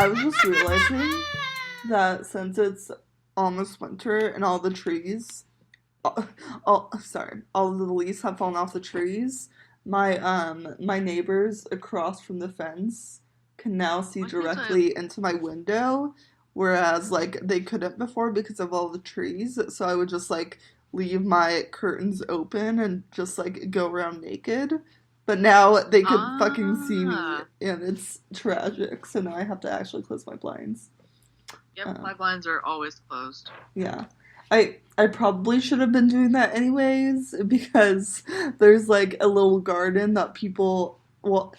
I was just realizing that since it's almost winter and all the trees, all of the leaves have fallen off the trees. My neighbors across from the fence can now see Why can't I? directly into my window, whereas like they couldn't before because of all the trees. So I would just like leave my curtains open and just like go around naked. But now they could fucking see me, Ah, and it's tragic. So now I have to actually close my blinds. yep. Uh, My blinds are always closed. yeah. I probably should have been doing that anyways because there's like a little garden that people well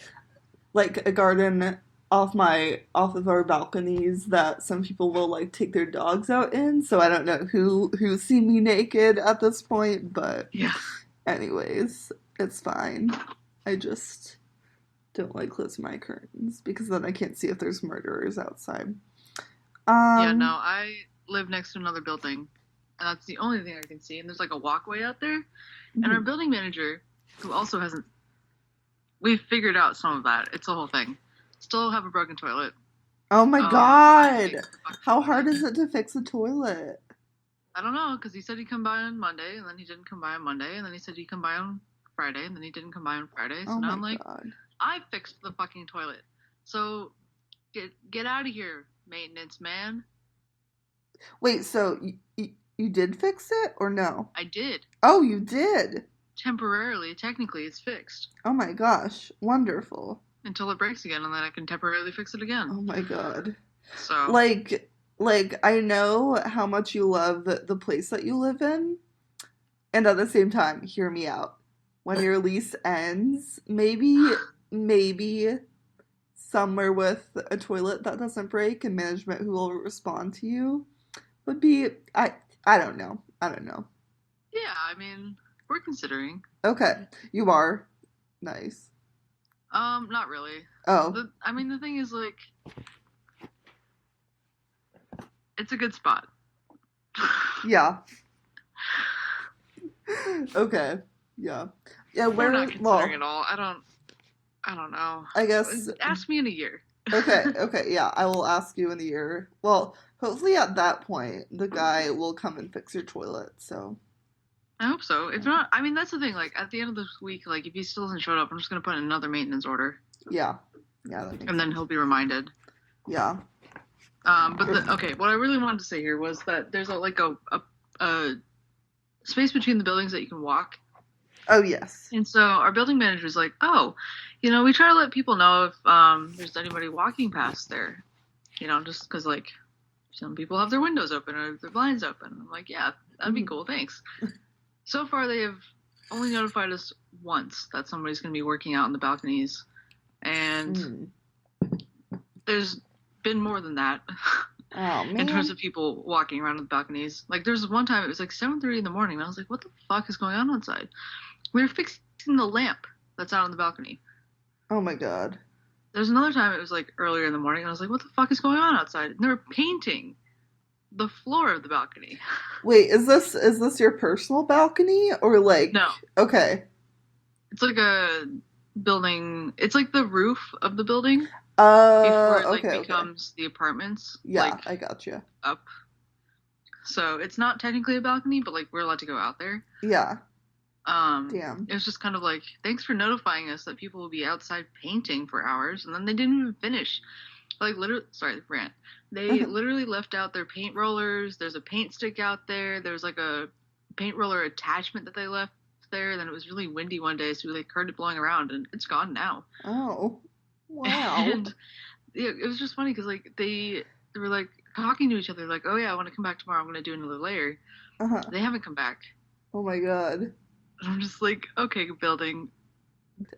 like a garden off of our balconies that some people will like take their dogs out in. So I don't know who's seen me naked at this point, but Yeah. anyways, it's fine. I just don't like closing my curtains because then I can't see if there's murderers outside. Yeah. No, Um I live next to another building, and that's the only thing I can see. And there's like a walkway out there, and our mhm. building manager, who also hasn't, we've figured out some of that. It's a whole thing. Still have a broken toilet. Oh my I god. fixed the fucking How hard toilet. is it to fix a toilet? I don't know, because he said he'd come by on Monday, and then he didn't come by on Monday, and then he said he'd come by on Friday, and then he didn't come by on Friday. Oh So now my I'm like, god. I fixed the fucking toilet. So get out of here, maintenance man. Wait, so you did fix it or no? I did. Oh, you did. Temporarily, technically, it's fixed Oh my gosh. Wonderful. until it breaks again, and then I can temporarily fix it again. Oh my god. So, Like I know how much you love the place that you live in, and at the same time, hear me out. When your lease ends, maybe somewhere with a toilet that doesn't break and management who will respond to you would be I don't know. I don't know. yeah, I mean, we're considering. Okay, you are nice. Not really. Oh, I mean, the thing is, like, it's a good spot. yeah. Okay. Yeah. Yeah, We're not where considering well, at all. I don't know. I guess Ask me in a year. okay, yeah, I will ask you in the year. Well, hopefully at that point the guy will come and fix your toilet. So, I hope so. If yeah. not, I mean, that's the thing. Like, at the end of this week, like, if he still hasn't showed up, I'm just gonna put in another maintenance order, Yeah. Yeah, that makes and then sense. he'll be reminded. Yeah. Okay, what I really wanted to say here was that there's a space between the buildings that you can walk. Oh, yes. And so our building manager's like, oh, we try to let people know if there's anybody walking past there, just because like some people have their windows open or their blinds open. I'm like, yeah, that'd be Mhm. cool, thanks. So far, they have only notified us once that somebody's going to be working out on the balconies, and Mm. there's been more than that Oh, in terms man. of people walking around on the balconies. Like, there's one time it was like 7:30 in the morning, and I was like, what the fuck is going on outside? We were fixing the lamp that's out on the balcony. Oh my god. There's another time it was like earlier in the morning, and I was like, what the fuck is going on outside? And they were painting the floor of the balcony. Wait, is this your personal balcony or No, like okay. it's like a building. It's like the roof of the building before it like Okay, okay. becomes the apartments, Yeah, like I got you. up. So it's not technically a balcony, but like we're allowed to go out there. Yeah. Damn. It was just kind of like, thanks for notifying us that people will be outside painting for hours, and then they didn't even finish. Like literally, sorry, rant. They literally left out their paint rollers. There's a paint stick out there. There's like a paint roller attachment that they left there. Then it was really windy one day, so we like heard it blowing around, and it's gone now. Oh. Wow. And it was just funny because like they were like talking to each other, like, oh yeah, I want to come back tomorrow. I'm gonna do another layer. Uh-huh. They haven't come back. Oh my god. And I'm just like, okay, building.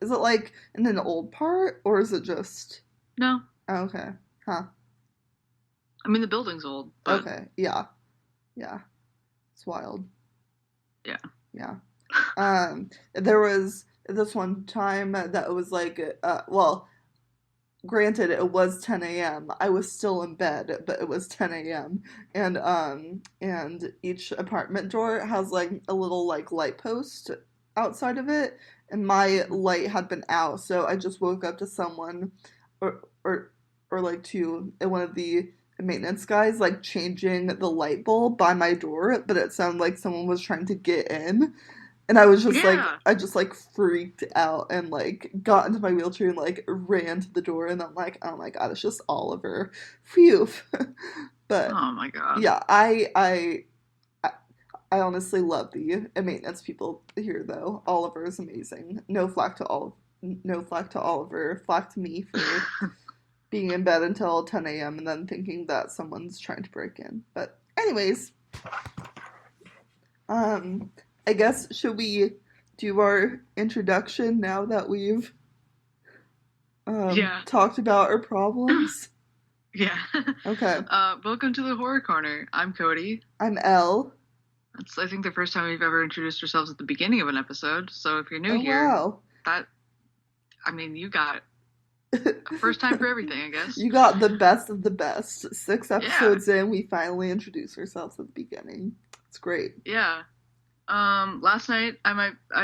Is it like in an old part or is it just No, oh, okay. Huh. I mean the building's old, but Okay. Yeah. Yeah. It's wild. yeah. Yeah. There was this one time that it was like, well, granted, it was 10 a.m. I was still in bed, but it was 10 a.m. And each apartment door has like a little like light post outside of it, and my light had been out, so I just woke up to someone, or or like two, and one of the maintenance guys like changing the light bulb by my door, but it sounded like someone was trying to get in. And I was just like, Yeah. I just like freaked out and like got into my wheelchair and like ran to the door. And I'm like, oh my God, it's just Oliver. Phew. But Oh my god. yeah, I I honestly love the maintenance people here though. Oliver is amazing. No flack to Oliver. Flack to me for being in bed until 10 a.m. and then thinking that someone's trying to break in. But anyways, um, I guess should we do our introduction now that we've Yeah. talked about our problems? Yeah. Okay, Welcome to the Horror Corner. I'm Cody. I'm Elle. It's, I think, the first time we've ever introduced ourselves at the beginning of an episode. So if you're new Oh here, wow. that, I mean, you got a first time for everything, I guess. You got the best of the best. Six Yeah. episodes in, we finally introduce ourselves at the beginning. It's great. Yeah. Last night I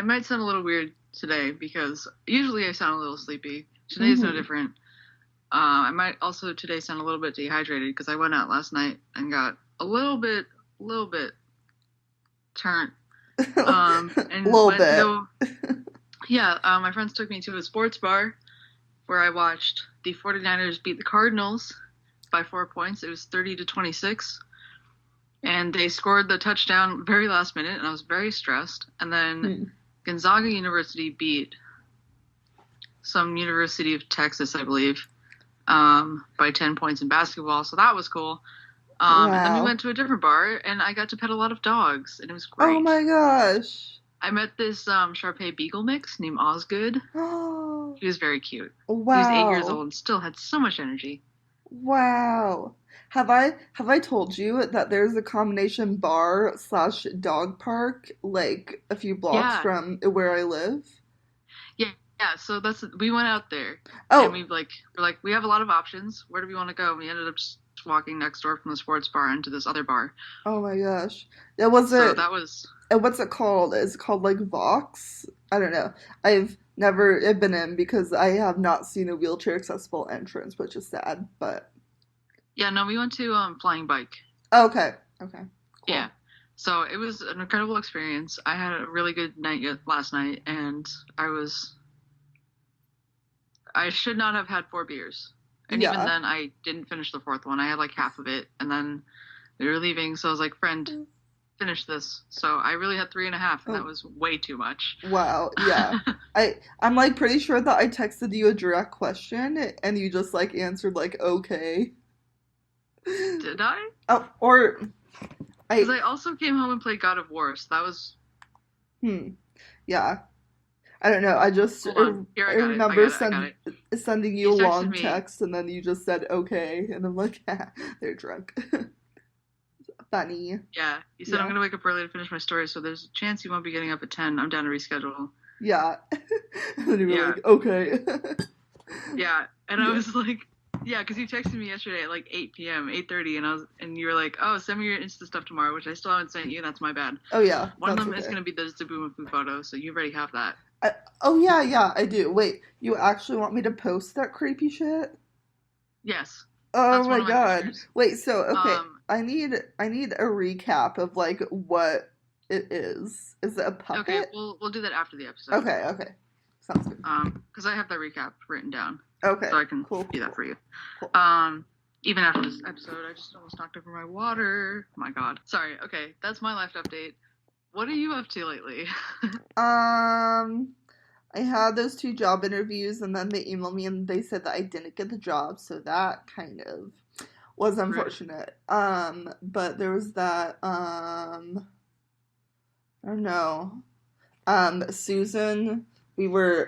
might sound a little weird today because usually I sound a little sleepy. Today is no Hmm. different. I might also today sound a little bit dehydrated because I went out last night and got a little bit turnt. A And little went to bit. go. Yeah. My friends took me to a sports bar where I watched the 49ers beat the Cardinals by 4 points. It was 30-26. And they scored the touchdown very last minute, and I was very stressed. And then Hmm. Gonzaga University beat some University of Texas, I believe, by 10 points in basketball. So that was cool. And then we Wow. went to a different bar, and I got to pet a lot of dogs, and it was Oh great. my gosh. I met this Shar-Pei Beagle mix named Osgood. Oh, He was very cute. He was 8 years old wow. and still had so much energy. Wow. Have I told you that there's a combination bar slash dog park like a few blocks Yeah, from where I live? yeah, yeah. So we went out there, and Oh, we're like we have a lot of options. Where do we want to go? And we ended up just walking next door from the sports bar into this other bar. oh my gosh. Yeah, was So it that was what's it called? Is it called like Vox? I don't know. I've never been in because I have not seen a wheelchair accessible entrance, which is sad, but yeah. No, we went to Flying Bike. oh, okay. Okay. Yeah. Cool. So it was an incredible experience. I had a really good night last night, and I should not have had 4 beers. And even Yeah. then, I didn't finish the fourth one. I had like half of it, and then we were leaving. So I was like, "Friend, finish this." So I really had three and a half, and that Oh, was way too much. wow. Yeah. I'm like pretty sure that I texted you a direct question and you just like answered like okay. Did I? Oh, or Because I I also came home and played God of War. So that was. hmm. Yeah. I don't know. I just Hold on. Here, I I got it. I remember got it. I got it. sending you You a texted long me. text and then you just said okay and I'm like, they're drunk. Funny. Yeah. You said I'm Yeah. going to wake up early to finish my story, so there's a chance you won't be getting up at 10. I'm down to reschedule. Yeah. And then you were Yeah. like, okay. Yeah. And I Yeah. was like, yeah, because you texted me yesterday at like 8 p.m., 8:30, and you were like, oh, send me your Insta stuff tomorrow, which I still haven't sent you. That's my bad. Oh yeah, One of that's them is okay. going to be the Zaboomafoo photo, so you already have that. Oh yeah, yeah, I do. Wait, you actually want me to post that creepy shit? Yes. Oh That's one my of my god. pictures. Wait, so okay, Um, I need a recap of like what it is. Is it a okay, puppet? we'll do that after the episode. Okay, okay. Sounds good. Because I have that recap written down, Okay. so I can Cool, do cool, that cool. for you. Cool. Even after this episode, I just almost knocked over my water. Oh my god. Sorry. Okay, that's my life update. What are you up to lately? Um I had those two job interviews and then they emailed me and they said that I didn't get the job, so that kind of was Rude. unfortunate. But there was that I don't know. Susan, we were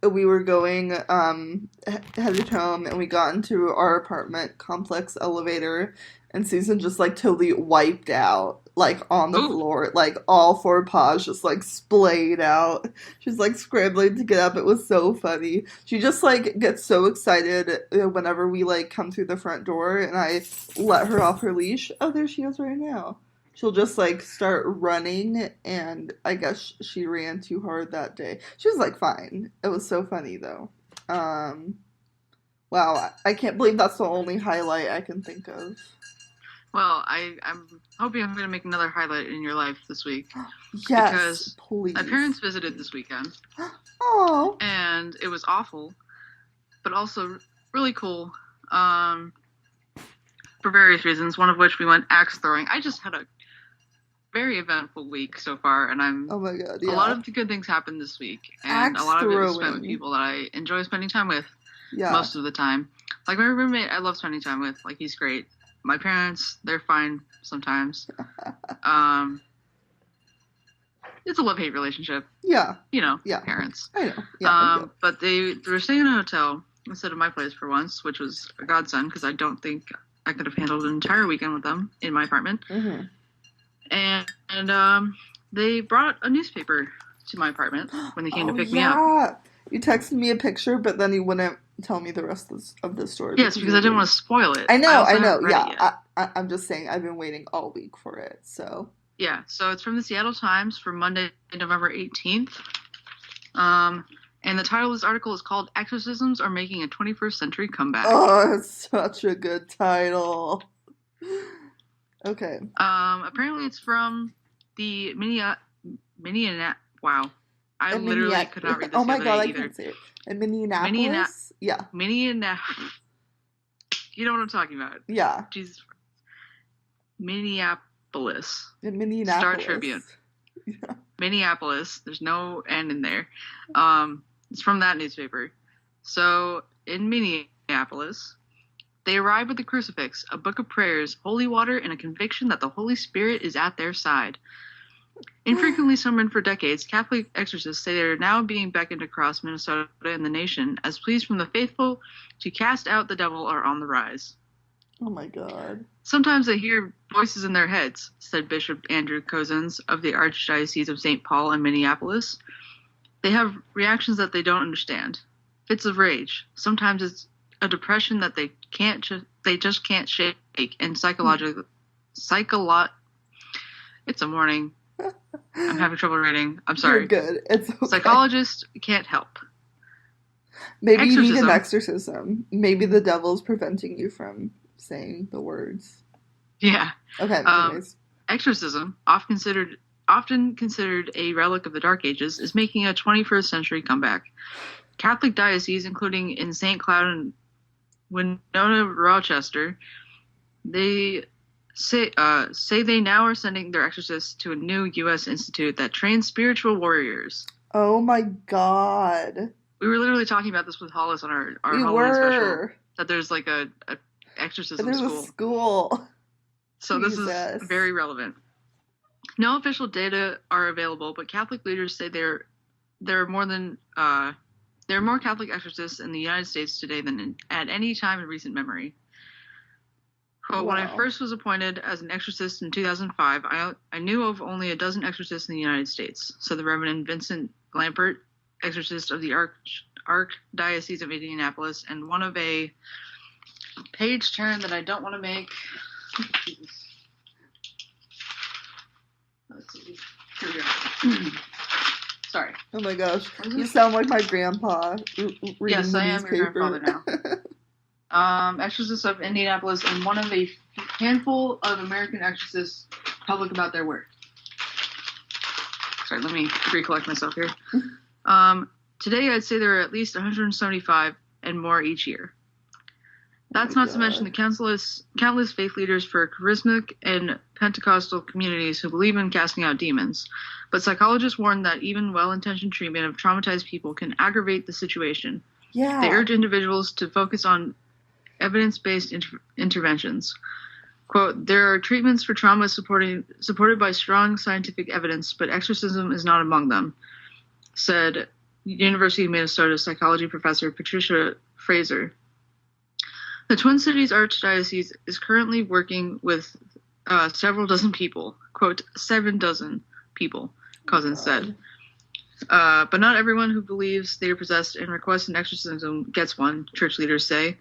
we were going headed home and we got into our apartment complex elevator and Susan just like totally wiped out like on the Ooh. floor like all four paws just like splayed out. She's like scrambling to get up. It was so funny. She just like gets so excited whenever we like come through the front door and I let her off her leash. Oh, there she is right now. She'll just like start running and I guess she ran too hard that day. She was like fine. It was so funny though. Um Wow, I can't believe that's the only highlight I can think of. Well, I'm hoping I'm going to make another highlight in your life this week Yes, because my please. parents visited this weekend Oh, and it was awful, but also really cool um, for various reasons. One of which we went axe throwing. I just had a very eventful week so far, and oh my God, a lot yeah. of the good things happened this week, and a Axe lot of it was spent with throwing. people that I enjoy spending time with Yeah. most of the time. Like my roommate, I love spending time with. Like he's great. My parents, they're fine sometimes. Um, it's a love-hate relationship, Yeah. you know, Yeah. parents. I know. Yeah, I do. But they were staying in a hotel instead of my place for once, which was a godsend because I don't think I could have handled an entire weekend with them in my apartment. Mm-hmm. And they brought a newspaper to my apartment when they came to Oh pick me up. yeah. You texted me a picture, but then you wouldn't tell me the rest of the story Yes, because you because were I didn't waiting. want to spoil it. I I know, also I know. haven't read it Yeah, yet. I'm just saying I've been waiting all week for it. So. Yeah, so it's from the Seattle Times for Monday, November 18th. And the title of this article is called Exorcisms Are Making a 21st Century Comeback. Oh, it's such a good title. Okay. Apparently it's from the wow. I And literally could not read this Oh the my other God, day I either. can't say it. In Minneapolis. Minneapolis? Yeah. You know what I'm talking about. Yeah. Jesus. Minneapolis. In Star Minneapolis. Tribune. Yeah. Minneapolis. There's no N in there. It's from that newspaper. So in Minneapolis, they arrive with a crucifix, a book of prayers, holy water, and a conviction that the Holy Spirit is at their side. Infrequently summoned for decades, Catholic exorcists say they are now being beckoned across Minnesota and the nation as pleas from the faithful to cast out the devil are on the rise. Oh my God. Sometimes they hear voices in their heads, said Bishop Andrew Cozens of the Archdiocese of St. Paul in Minneapolis. They have reactions that they don't understand. Fits of rage. Sometimes it's a depression that they just can't shake, and it's a morning. I'm having trouble reading. I'm sorry. You're good. It's okay. Psychologists can't help. Maybe you need Exorcism. an exorcism. Maybe the devil's preventing you from saying the words. Yeah. Okay, anyways. Exorcism, often considered a relic of the Dark Ages, is making a 21st century comeback. Catholic dioceses, including in St. Cloud and Winona, Rochester, they say they now are sending their exorcists to a new U.S. institute that trains spiritual warriors. Oh my God. We were literally talking about this with Hollis on our We Halloween were. special. That there's like a exorcism There's school. a school. So Jesus. This is very relevant. No official data are available, but Catholic leaders say there are more Catholic exorcists in the United States today than at any time in recent memory. Quote, Wow. When I first was appointed as an exorcist in 2005, I knew of only a dozen exorcists in the United States, said the Reverend Vincent Lampert, exorcist of the Archdiocese of Indianapolis, and one of a page turn that I don't want to make. Let's see. Here we go. Sorry. Oh my gosh. You sound like my grandpa reading yes, the I newspaper. am your grandfather now. Exorcists of Indianapolis and one of a handful of American exorcists public about their work. Sorry, let me recollect myself here. Today, I'd say there are at least 175 and more each year. That's not to mention the countless faith leaders for charismatic and Pentecostal communities who believe in casting out demons. But psychologists warn that even well-intentioned treatment of traumatized people can aggravate the situation. Yeah. They urge individuals to focus on evidence-based interventions. Quote, there are treatments for trauma supported by strong scientific evidence, but exorcism is not among them, said University of Minnesota psychology professor Patricia Fraser. The Twin Cities Archdiocese is currently working with several dozen people. Quote, 7 dozen people, Cousins said. But not everyone who believes they are possessed and requests an exorcism gets one, church leaders say.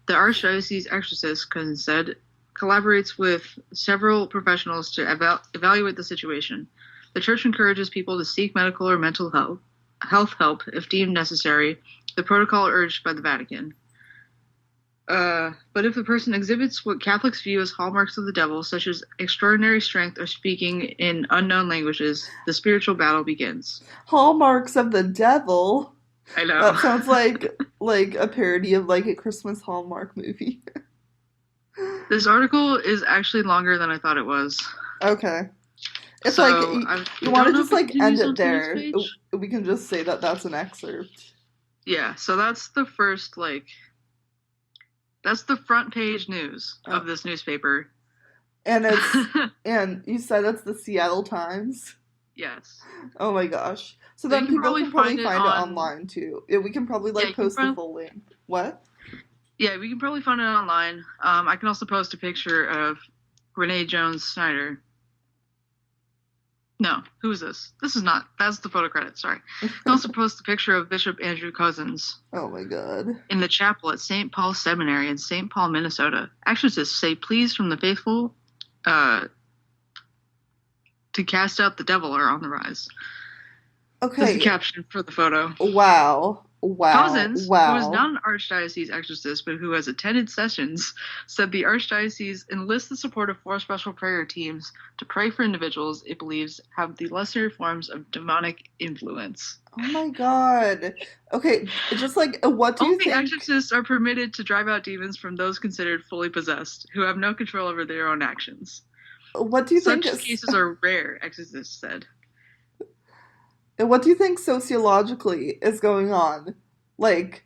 The Archdiocese exorcist, Cousins said, collaborates with several professionals to evaluate the situation. The church encourages people to seek medical or mental health help if deemed necessary, the protocol urged by the Vatican. But if the person exhibits what Catholics view as hallmarks of the devil, such as extraordinary strength or speaking in unknown languages, the spiritual battle begins. Hallmarks of the devil. I know. That sounds like a parody of like a Christmas Hallmark movie. This article is actually longer than I thought it was. Okay. It's like So you I want to don't know just if it like end continues it onto the next there. page. We can just say that that's an excerpt. Yeah, so that's the first, like, that's the front page news Oh. of this newspaper. And and you said it's the Seattle Times? Yes. Oh my gosh. So So then you can people probably can probably find it find it on. online too. Yeah, we can probably Yeah, like post the full link. What? Yeah, we can probably find it online. I can also post a picture of Renee Jones Snyder. No, who is this? This is not. That's the photo credit. Sorry. I can also post a picture of Bishop Andrew Cousins Oh my god. in the chapel at St. Paul Seminary in St. Paul, Minnesota. Exorcists say, "Pleas from the faithful to cast out the devil are on the rise." That's the Okay. caption for the photo. Wow. Cousins, who is Wow. not an archdiocese exorcist but who has attended sessions, said the archdiocese enlists the support of 4 special prayer teams to pray for individuals it believes have the lesser forms of demonic influence. Oh my god. Okay, just like what do you Only think exorcists are permitted to drive out demons from those considered fully possessed, who have no control over their own actions. what do you think Such is cases are rare, exorcists said. what do you think sociologically is going on? Like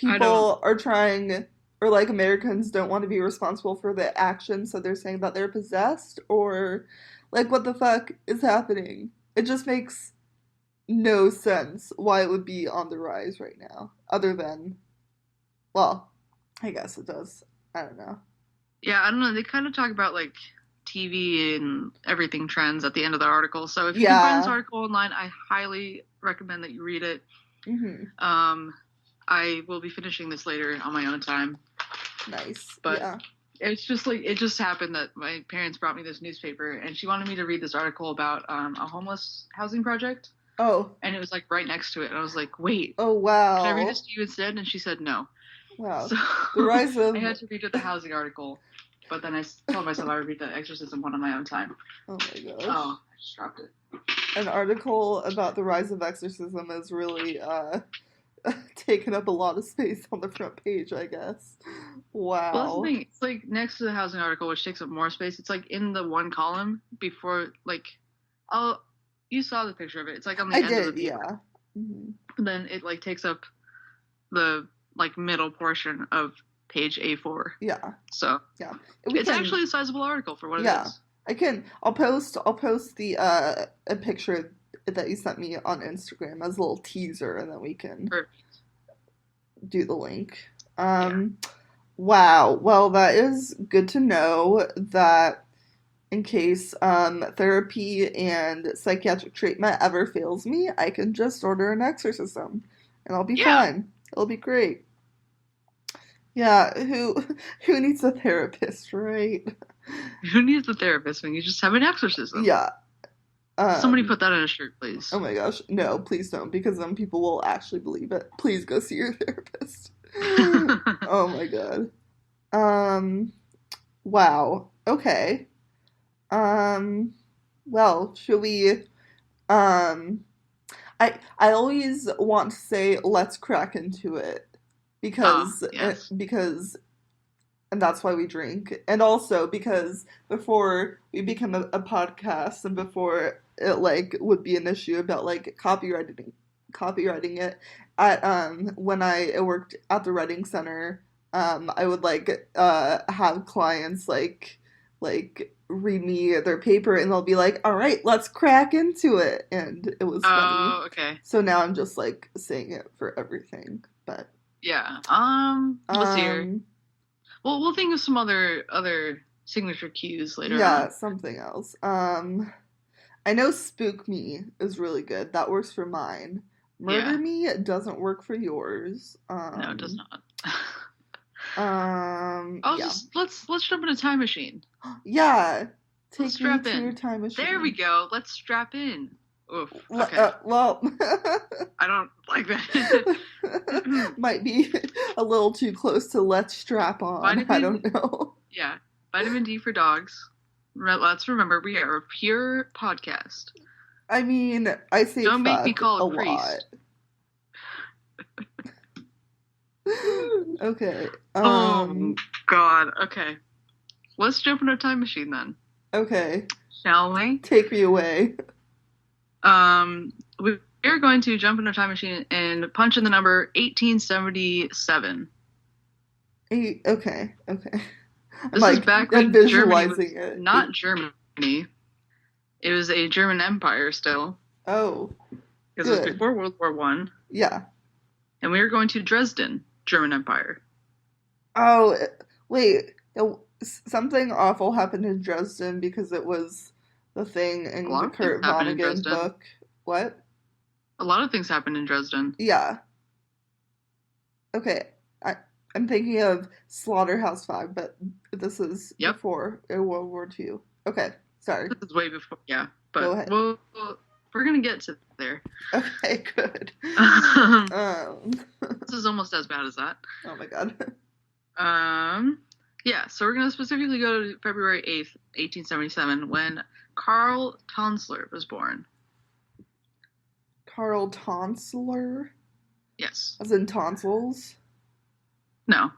I don't. people are trying or like Americans don't want to be responsible for the action, so they're saying that they're possessed or like what the fuck is happening? It just makes no sense why it would be on the rise right now, other than, well, I guess it does. I don't know. Yeah, I don't know. They kind of talk about like TV and everything trends at the end of the article. So if you can find this Yeah. article online, I highly recommend that you read it. Hmm. I will be finishing this later on my own time, Nice. but Yeah. it's just like it just happened that my parents brought me this newspaper and she wanted me to read this article about a homeless housing project, Oh. and it was like right next to it. And I was like, wait, Oh can I read wow. this to you instead? And she said no. Wow. So The rise I of had to read the housing article, but then I told myself I would read the exorcism one on my own time. oh my gosh. Oh, I just dropped it. An article about the rise of exorcism is really taken up a lot of space on the front page, I guess. Well, that's the Wow. thing. It's like next to the housing article, which takes up more space. It's like in the one column before, like, oh, you saw the picture of it. It's like on the I end of the did, paper. yeah. Hmm. And then it like takes up the like middle portion of page A4. Yeah. So Yeah. it's actually a sizable article for what it yeah. is. I'll post the a picture that you sent me on Instagram as a little teaser and then we can Perfect. do the link. Yeah. Wow. Well, that is good to know that in case therapy and psychiatric treatment ever fails me, I can just order an exorcism and I'll be Yeah. fine. It'll be great. Yeah, who needs a therapist, right? Who needs a therapist when you just have an exorcism? Yeah. Somebody put that on a shirt, please. Oh my gosh. No, please don't, because then people will actually believe it. Please go see your therapist. Oh my god. Um, wow. Okay. Um, well, should we I always want to say let's crack into it Yes. because and that's why we drink. And also because before we become a podcast and before it like would be an issue about like copywriting it at when I worked at the Reading Center, I would like have clients like read me their paper and they'll be like, all right, let's crack into it, and it was funny. Oh, okay. So now I'm just like saying it for everything. But Yeah. Let's hear. um Well, we'll think of some other signature cues later yeah, on. something else. I know Spook Me is really good. That works for mine. Murder Yeah. Me doesn't work for yours. No, it does not. Yeah. Let's jump in a time machine. Yeah. Let's Take me strap to your in. time machine. There we go. Let's strap in. Oof. Okay. Well, I don't like that. might be a little too close to let's strap on. I Vitamin, don't know. yeah, vitamin D for dogs. Let's remember we are a pure podcast. I mean, I say Don't make me fuck call a a lot. priest. Okay. Oh God. Okay. Let's jump in a time machine then, Okay. shall we? Take me away. We are going to jump in a time machine and punch in the number 1877. Okay. Okay. I'm This is like, back I'm when Germany visualizing was it. not Germany. It was a German empire still, Oh, because it was good. before World War One, Yeah. and we are going to Dresden, German Empire. Oh, wait. Something awful happened in Dresden because it was the thing A in lot the of things Kurt happened in Vonnegut Dresden. book. What? A lot of things happened in Dresden. Yeah. Okay. I'm thinking of Slaughterhouse-Five, but this is Yep, before World War II. Okay. Sorry. this is way before. Yeah, Go but ahead. we're gonna get to there. Okay, good. This is almost as bad as that. Oh my god. Yeah, so we're gonna specifically go to February 8th, 1877, when Karl Tanzler was born. Carl Tanzler? Yes. As in tonsils? No.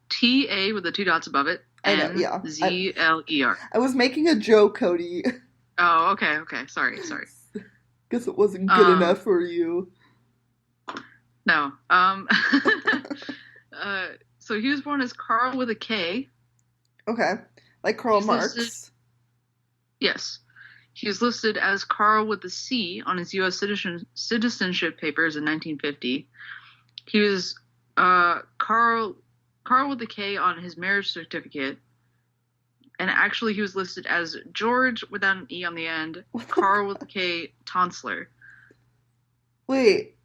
T-A with the two dots above it. I know, yeah. N-Z-L-E-R. I was making a joke, Cody. Oh, okay. Sorry. Guess it wasn't good enough for you. No. So he was born as Karl with a K. Okay. Like Karl He's Marx. Yes. He was listed as Karl with a C on his U.S. citizenship papers in 1950. He was Karl with a K on his marriage certificate. And actually, he was listed as George without an E on the end, Karl with a K, Tanzler. Wait.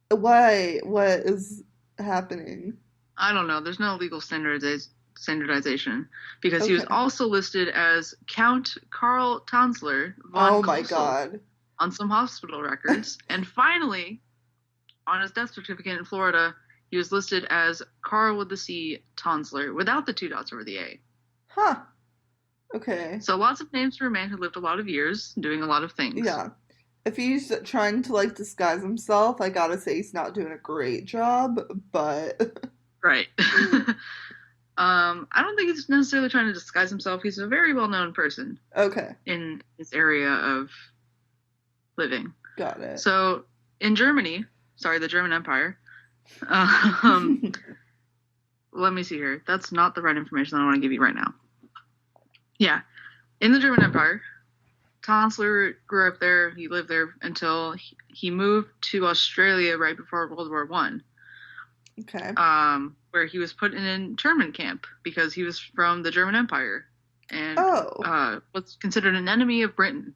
Why? What is happening? I don't know. There's no legal standardization because he was Okay. also listed as Count Karl Tanzler von Oh my Kosel god. on some hospital records. And finally, on his death certificate in Florida, he was listed as Karl with the C, Tanzler, without the two dots over the A. Huh. Okay. So lots of names for a man who lived a lot of years, doing a lot of things. Yeah. If he's trying to like disguise himself, I gotta say he's not doing a great job, but Right. I don't think he's necessarily trying to disguise himself. He's a very well-known person okay. in his area of living. Got it. So in Germany, the German Empire, let me see here. That's not the right information I want to give you right now. Yeah. In the German Empire, Tanzler grew up there. He lived there until he moved to Australia right before World War One. Okay. Where he was put in an internment camp because he was from the German Empire and was considered an enemy of Britain.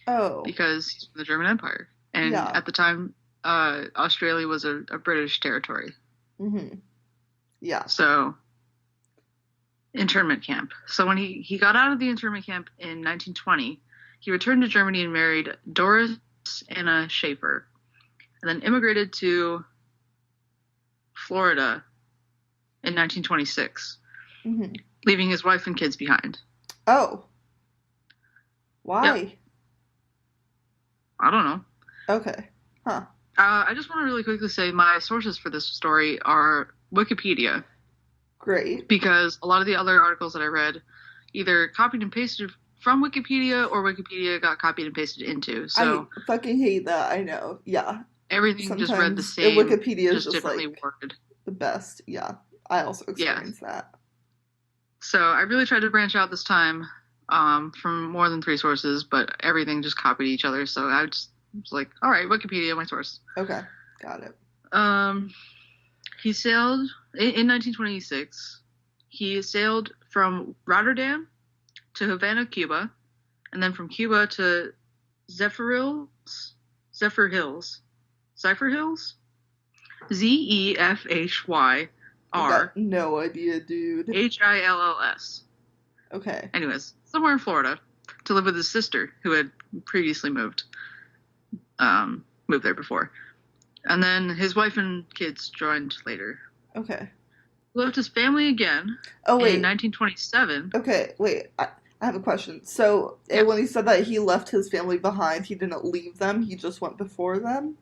Oh. Because he's from the German Empire. And Yeah. at the time, Australia was a British territory. Mm-hmm. Yeah. So, internment camp. So when he got out of the internment camp in 1920, he returned to Germany and married Doris Anna Schaefer, and then immigrated to Florida in 1926, leaving his wife and kids behind. Oh. Why? Yep. I don't know. Okay. Huh. I just want to really quickly say my sources for this story are Wikipedia. Great. Because a lot of the other articles that I read either copied and pasted from Wikipedia or Wikipedia got copied and pasted into. So I fucking hate that. I know. Yeah. Everything Sometimes just read the same. Wikipedia is just differently like worded. The best. Yeah. I also experienced that. So I really tried to branch out this time from more than 3 sources, but everything just copied each other. So I just was like, all right, Wikipedia, my source. Okay. Got it. He sailed in 1926. He sailed from Rotterdam to Havana, Cuba, and then from Cuba to Zephyr Hills, Zephyr. No idea, dude. Hills. Okay. Anyways, somewhere in Florida to live with his sister who had previously moved. moved there before. And then his wife and kids joined later. Okay. He left his family again Oh, in wait. 1927. Okay, wait. I have a question. So, when Yes. he said that he left his family behind, he didn't leave them, he just went before them?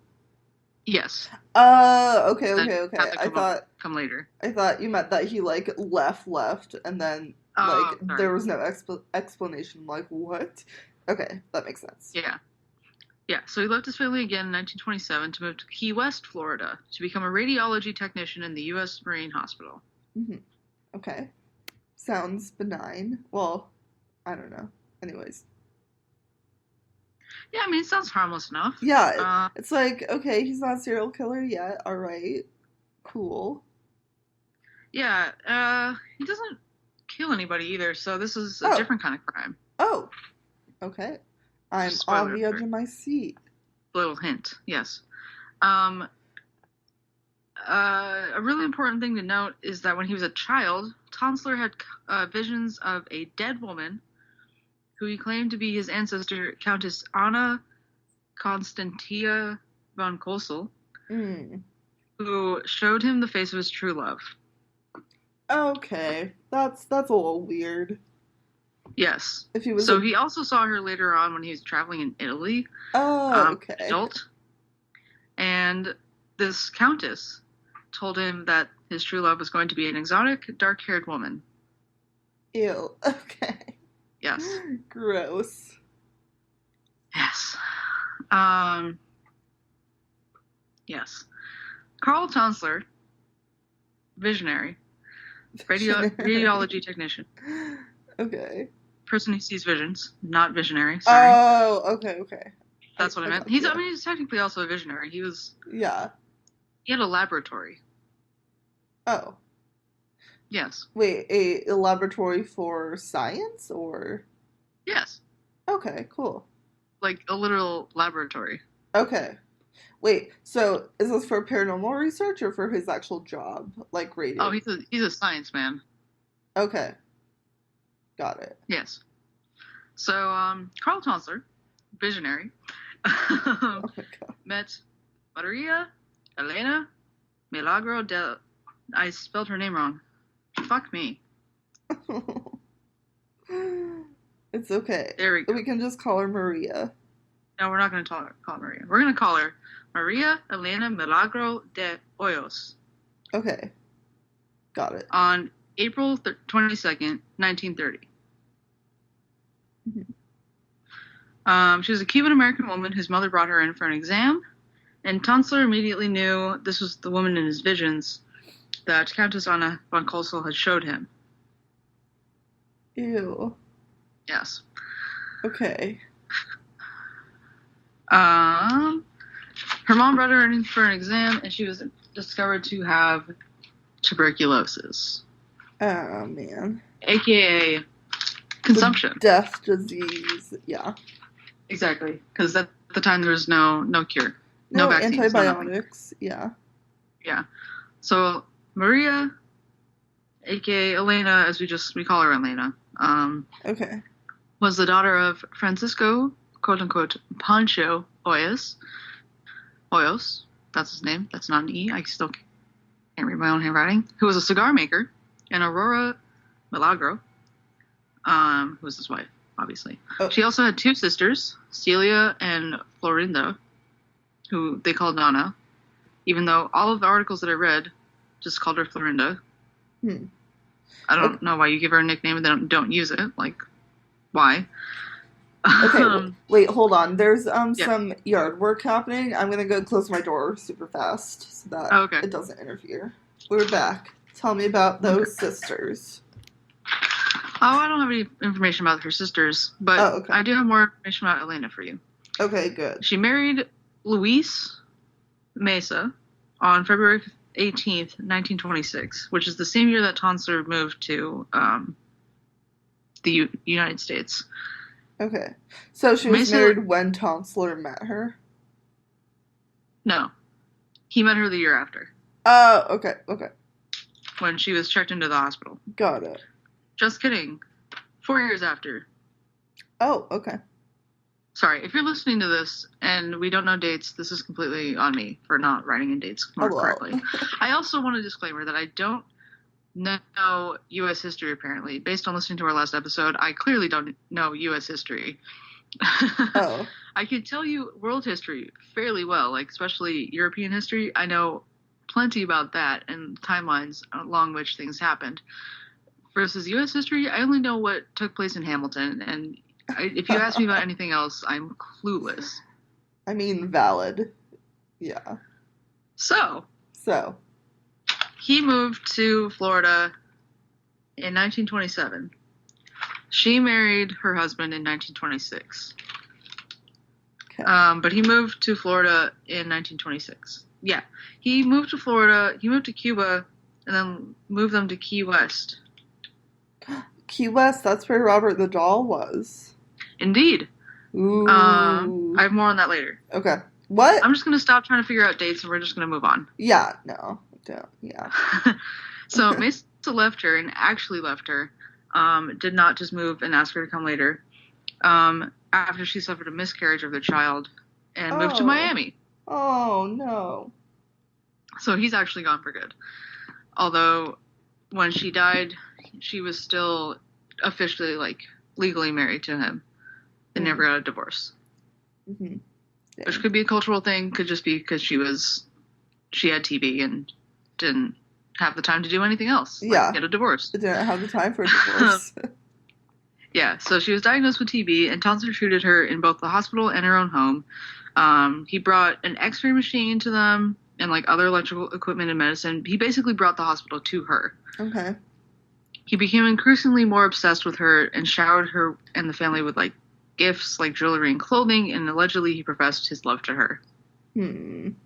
Yes. Okay, Then okay, had okay. to I come up thought come later. I thought you meant that he like left, and then like Oh, there sorry. was no explanation. Like what? Okay, that makes sense. Yeah. Yeah, so he left his family again in 1927 to move to Key West, Florida, to become a radiology technician in the U.S. Marine Hospital. Hmm. Okay, sounds benign. Well, I don't know. Anyways, Yeah, I mean, it sounds harmless enough. yeah, Uh, it's like okay, he's not a serial killer yet. All right, cool. yeah, he doesn't kill anybody either, so this is a Oh, different kind of crime. oh, okay. I'm Just on spoiler the edge alert. of my seat. Little hint, yes. Um, a really important thing to note is that when he was a child, Tanzler had visions of a dead woman who he claimed to be his ancestor, Countess Anna Constantia von Kosel, Mm. who showed him the face of his true love. Okay, that's a little weird. Yes. If he was So a he also saw her later on when he was traveling in Italy, oh, okay. adult, and this countess told him that his true love was going to be an exotic, dark-haired woman. Ew. Okay. Yes. Gross. Yes. Um, yes. Carl Tanzler, visionary, Visionary. radiology technician, Okay. person who sees visions, not visionary. Sorry, Oh, okay, okay. that's what I I meant. I gotcha. mean, he's technically also a visionary. Yeah. He had a laboratory. Oh. Yes. Wait, a laboratory for science or Yes. okay, cool. Like a literal laboratory. Okay. Wait, so is this for paranormal research or for his actual job? Like Oh, radio? he's a science man. Okay. Got it. Yes. So, Carl Tanzler, visionary, Oh my met Maria Elena Milagro del. I spelled her name wrong. Fuck me. god. It's okay. There we go. We can just call her Maria. No, we're not going to call her Maria. We're going to call her Maria Elena Milagro de Hoyos Okay. Got it. on April 22nd, 1930. Mhm. She was a Cuban American woman whose mother brought her in for an exam, and Tanzler immediately knew this was the woman in his visions that Countess Anna von Kosel had showed him. Ew. Yes. Okay. Her mom brought her in for an exam, and she was discovered to have tuberculosis, Oh man. aka The consumption. death disease. Yeah. Exactly, because at the time there was no cure, no No vaccines, no nothing. antibiotics. Yeah. Yeah. So Maria, aka Elena, as we call her Elena, Okay. was the daughter of Francisco, quote unquote, Pancho Hoyos. Hoyos, that's his name. That's not an E. I still can't read my own handwriting. Who was a cigar maker, and Aurora Milagro, who was his wife, obviously. Oh. She also had two sisters, Celia and Florinda, who they called Donna, even though all of the articles that I read just called her Florinda. Hmm. I don't Okay. know why you give her a nickname and then don't use it. Like, why? Okay. Wait. Hold on. There's Yeah. some yard work happening. I'm gonna go close my door super fast so that Oh, okay. it doesn't interfere. We're back. Tell me about those sisters. Oh, I don't have any information about her sisters, but Oh, okay. I do have more information about Elena for you. Okay. Good. She married Luis Mesa on February 18th, 1926, which is the same year that Tanzler moved to the United States. Okay. So she was Mesa, married when Tanzler met her. no, he met her the year after Oh. Okay. Okay. when she was checked into the hospital. Got it. Just kidding. 4 years after. Oh. Okay. Sorry, if you're listening to this and we don't know dates, this is completely on me for not writing in dates Oh more well. correctly. I also want a disclaimer that I don't know U.S. history, apparently. Based on listening to our last episode, I clearly don't know U.S. history. Oh. I can tell you world history fairly well, like especially European history. I know plenty about that and timelines along which things happened. Versus U.S. history, I only know what took place in Hamilton, and if you ask me about anything else, I'm clueless. I mean, valid. Yeah. So, So. he moved to Florida in 1927. She married her husband in 1926. Okay. But he moved to Florida in 1926. Yeah. He moved to Florida, he moved to Cuba, and then moved them to Key West. Key West, that's where Robert the Doll was. Indeed. Ooh. I have more on that later. Okay. What? I'm just going to stop trying to figure out dates and we're just going to move on. Yeah, no. Don't. Yeah. So Mesa left her and actually left her. Did not just move and ask her to come later. After she suffered a miscarriage of their child and moved to Miami. Oh, no. So he's actually gone for good. Although when she died, she was still officially, like, legally married to him. They never got a divorce. Mm-hmm. Which could be a cultural thing, could just be because she had TB and didn't have the time to do anything else. Yeah. Like get a divorce. Didn't have the time for a divorce. Yeah, so she was diagnosed with TB, and Tanzler treated her in both the hospital and her own home. He brought an x-ray machine to them and, like, other electrical equipment and medicine. He basically brought the hospital to her. Okay. He became increasingly more obsessed with her and showered her and the family with, like, gifts, like jewelry and clothing, and allegedly he professed his love to her. Creepy.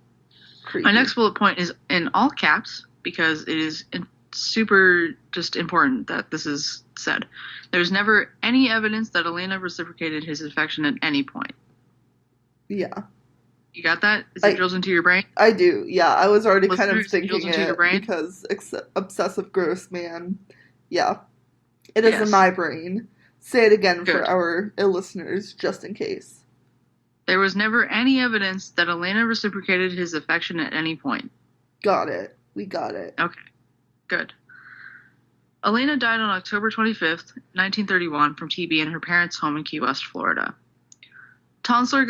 My next bullet point is in all caps because it is super just important that this is said. There's never any evidence that Elena reciprocated his affection at any point. Yeah. You got that? Is it drills into your brain? I do. Yeah, I was already kind of thinking drills into your brain? Because obsessive gross man. Yeah. It is in my brain. Say it again for our listeners, just in case. There was never any evidence that Elena reciprocated his affection at any point. Got it. We got it. Okay. Good. Elena died on October 25th, 1931 from TB in her parents' home in Key West, Florida. Tanzler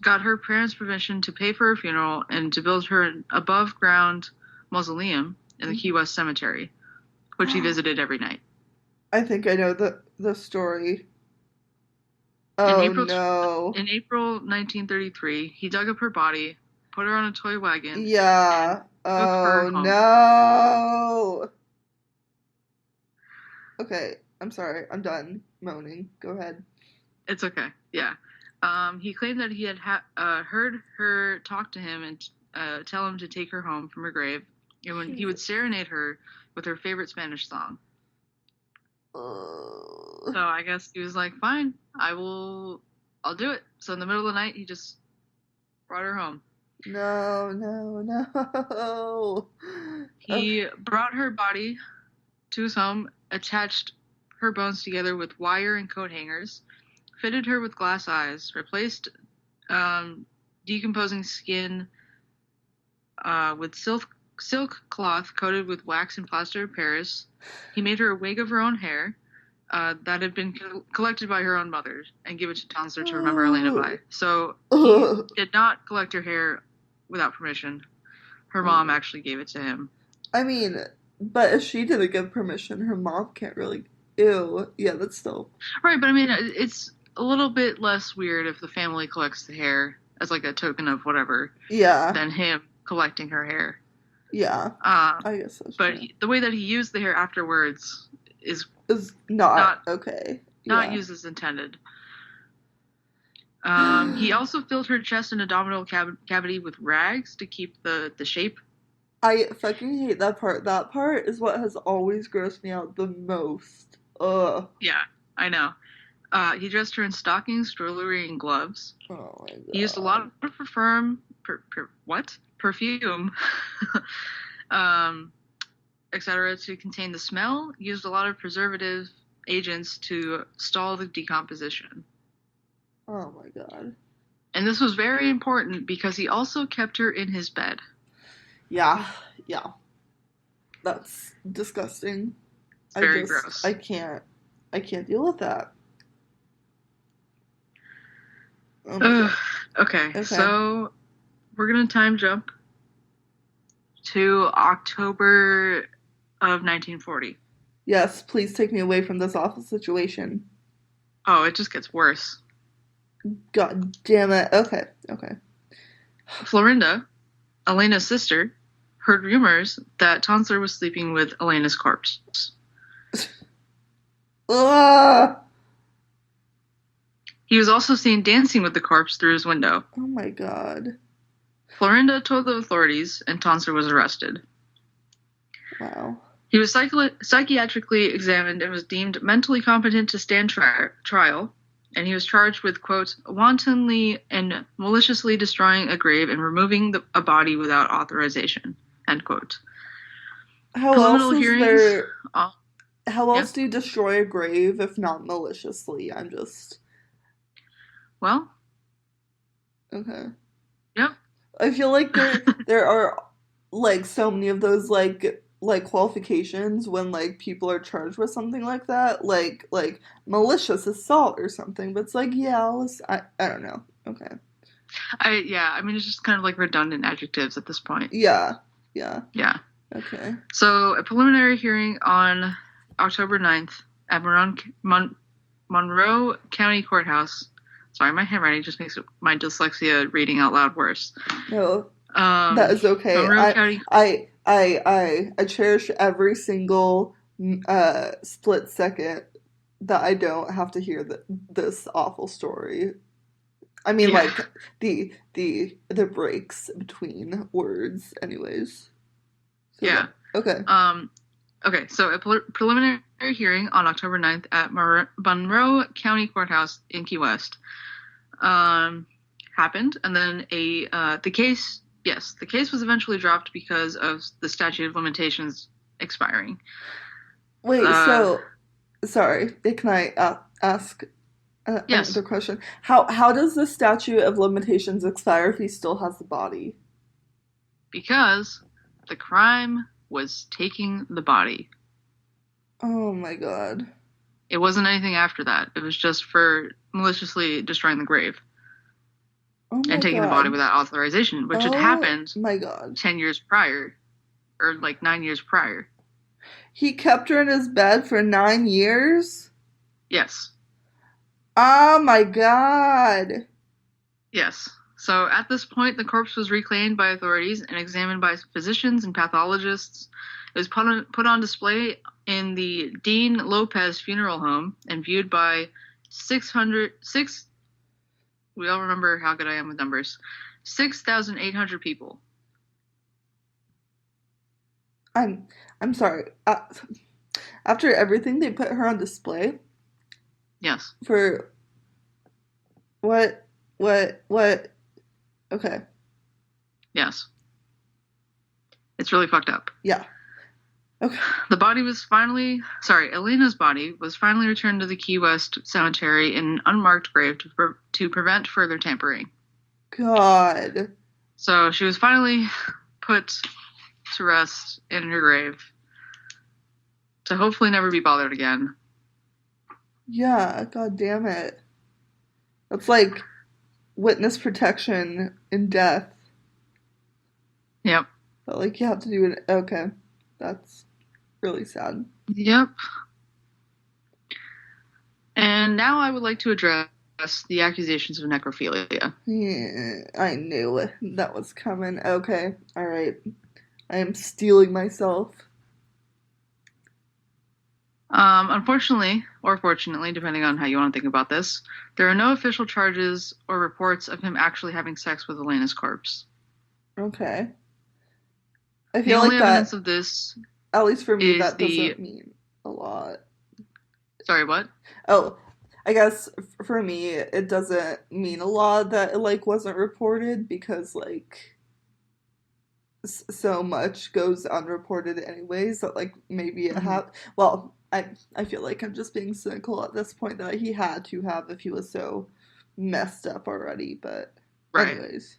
got her parents' permission to pay for her funeral and to build her an above-ground mausoleum in the Key West Cemetery, which he visited every night. I think I know the story. Oh, no. In April 1933, he dug up her body, put her on a toy wagon. Yeah. Oh, no. Okay, I'm sorry. I'm done moaning. Go ahead. It's okay. Yeah. He claimed that he had heard her talk to him and tell him to take her home from her grave, and when he would serenade her with her favorite Spanish song. So I guess he was like, fine, I'll do it. So in the middle of the night, he just brought her home. No. He brought her body to his home, attached her bones together with wire and coat hangers, fitted her with glass eyes, replaced decomposing skin with silk cloth coated with wax and plaster of Paris. He made her a wig of her own hair that had been collected by her own mother and give it to Tanzler to remember Elena by. So he did not collect her hair without permission. Her mom actually gave it to him. I mean, but if she didn't give permission, her mom can't really... Ew. Yeah, that's still... Right, but I mean, it's a little bit less weird if the family collects the hair as, like, a token of whatever. Yeah. Than him collecting her hair. Yeah. I guess that's But the way that he used the hair afterwards is not okay. Not used as intended. He also filled her chest and abdominal cavity with rags to keep the shape. I fucking hate that part. That part is what has always grossed me out the most. Ugh. Yeah, I know. He dressed her in stockings, jewelry, and gloves. Oh my god. He used a lot of perfume, etc. to contain the smell. Used a lot of preservative agents to stall the decomposition. Oh my god. And this was very important because he also kept her in his bed. Yeah, yeah. That's disgusting. It's very I gross. can't deal with that. Oh my Ugh. god. Okay, Okay. so we're gonna time jump to October of 1940. Yes, please take me away from this awful situation. Oh, it just gets worse. God damn it. Okay, okay. Florinda, Elena's sister, heard rumors that Tanzler was sleeping with Elena's corpse. Ugh! He was also seen dancing with the corpse through his window. Oh my god. Florinda told the authorities, and Tanzler was arrested. Wow. He was psychiatrically examined and was deemed mentally competent to stand trial, and he was charged with, quote, wantonly and maliciously destroying a grave and removing a body without authorization, end quote. How else Preliminary is hearings, there oh, how yeah, else do you destroy a grave if not maliciously? I'm just well, okay. yep, I feel like there are like so many of those like qualifications when like people are charged with something like that, like malicious assault or something. But it's like yeah, I don't know. Okay. I mean, it's just kind of like redundant adjectives at this point. Yeah. Yeah. Yeah. Okay. So, a preliminary hearing on October 9th at Monroe County Courthouse. Sorry, my handwriting just makes my dyslexia reading out loud worse. No, that Um, is okay. Monroe County. I cherish every single split second that I don't have to hear this awful story. I mean, Yeah, like the breaks between words, anyways. So yeah. okay, Um, okay, so a preliminary hearing on October 9th at Monroe County Courthouse in Key West um, happened, and then the case was eventually dropped because of the statute of limitations expiring. wait. Uh, So sorry. Can I ask another yes, question? How does the statute of limitations expire if he still has the body? because the crime was taking the body. Oh my god. It wasn't anything after that. It was just for maliciously destroying the grave Oh and my taking the body god. without authorization, which had Oh happened my god. 10 years prior, or like 9 years prior. He kept her in his bed for 9 years? Yes, Oh my god. yes. So at this point, the corpse was reclaimed by authorities and examined by physicians and pathologists. It was put on display in the Dean Lopez Funeral Home and viewed by 6, we all remember how good I am with numbers, 6,800 people. I'm I'm sorry. After everything they put her on display Yes. for what okay. Yes. It's really fucked up. Yeah. Okay. Elena's body was finally returned to the Key West Cemetery in an unmarked grave to prevent further tampering. God. So she was finally put to rest in her grave to hopefully never be bothered again. Yeah, god damn it. That's like witness protection in death. Yep. But like you have to do it okay. That's really sad. Yep. And now I would like to address the accusations of necrophilia. Yeah, I knew that was coming. Okay, alright. I am stealing myself. Unfortunately, or fortunately, depending on how you want to think about this, there are no official charges or reports of him actually having sex with Elena's corpse. Okay. I The feel only like evidence that, of this at least for me, is that the. doesn't mean a lot. Sorry, what? Oh, I guess for me, it doesn't mean a lot that it like wasn't reported because like so much goes unreported anyways that like maybe it Mm-hmm. had. Well, I feel like I'm just being cynical at this point that he had to have if he was so messed up already, but Right. anyways.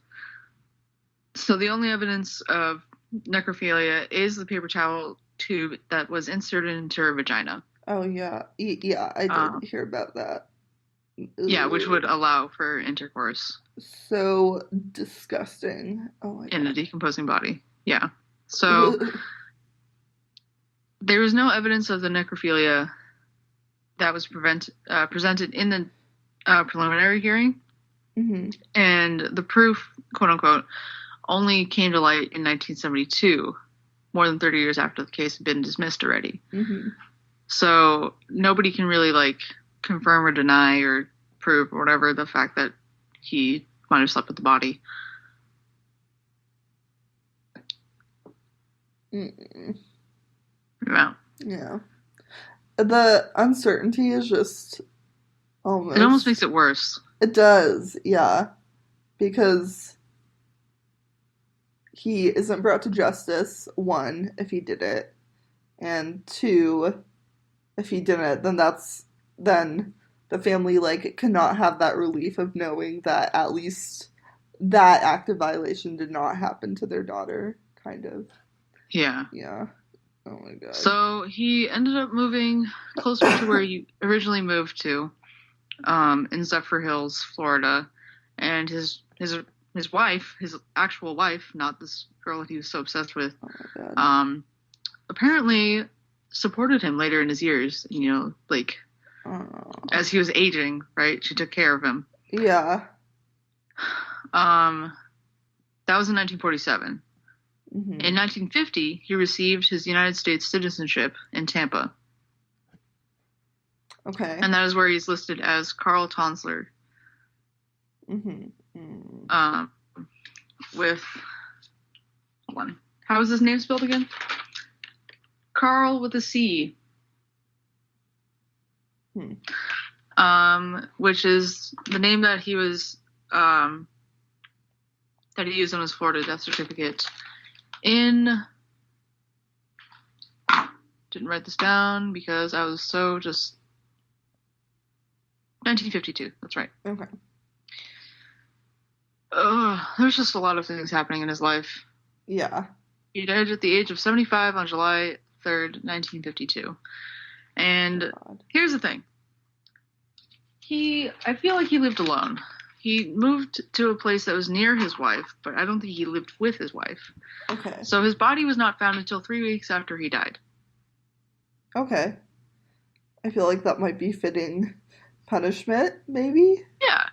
So the only evidence of necrophilia is the paper towel tube that was inserted into her vagina. Oh yeah, yeah, I did Um, hear about that. yeah, which would Ugh. allow for intercourse So disgusting. Oh my in a god. decomposing body. Yeah. So Ugh. there was no evidence of the necrophilia that was presented in the preliminary hearing, Hmm. and the proof, quote unquote, only came to light in 1972, more than 30 years after the case had been dismissed already. Hmm. So nobody can really like confirm or deny or prove or whatever the fact that he might have slept with the body. Mm-mm. Yeah. Yeah. The uncertainty is just It almost almost. makes it worse. It does, yeah. Because he isn't brought to justice, one, if he did it, and two, if he didn't, then the family like cannot have that relief of knowing that at least that act of violation did not happen to their daughter, kind of. Yeah. Yeah. Oh my god. So he ended up moving closer to where he originally moved to, in Zephyr Hills, Florida, and his wife, his actual wife, not this girl that he was so obsessed with, Oh my god. apparently supported him later in his years. You know, like Oh. as he was aging, right? She took care of him. Yeah. Um, that was in 1947. Hmm. In 1950, he received his United States citizenship in Tampa, Okay. and that is where he's listed as Carl Tanzler. Hmm. Mm. Um, with hold on, how is his name spelled again? Carl with a C. Hmm. Which is the name that he was that he used on his Florida death certificate in. Didn't write this down because I was so just 1952. That's right. Okay. There's just a lot of things happening in his life. Yeah. He died at the age of 75 on July 3rd, 1952. And God. here's the thing. I feel like he lived alone. He moved to a place that was near his wife, but I don't think he lived with his wife. Okay. So his body was not found until 3 weeks after he died. Okay. I feel like that might be fitting punishment, maybe? Yeah.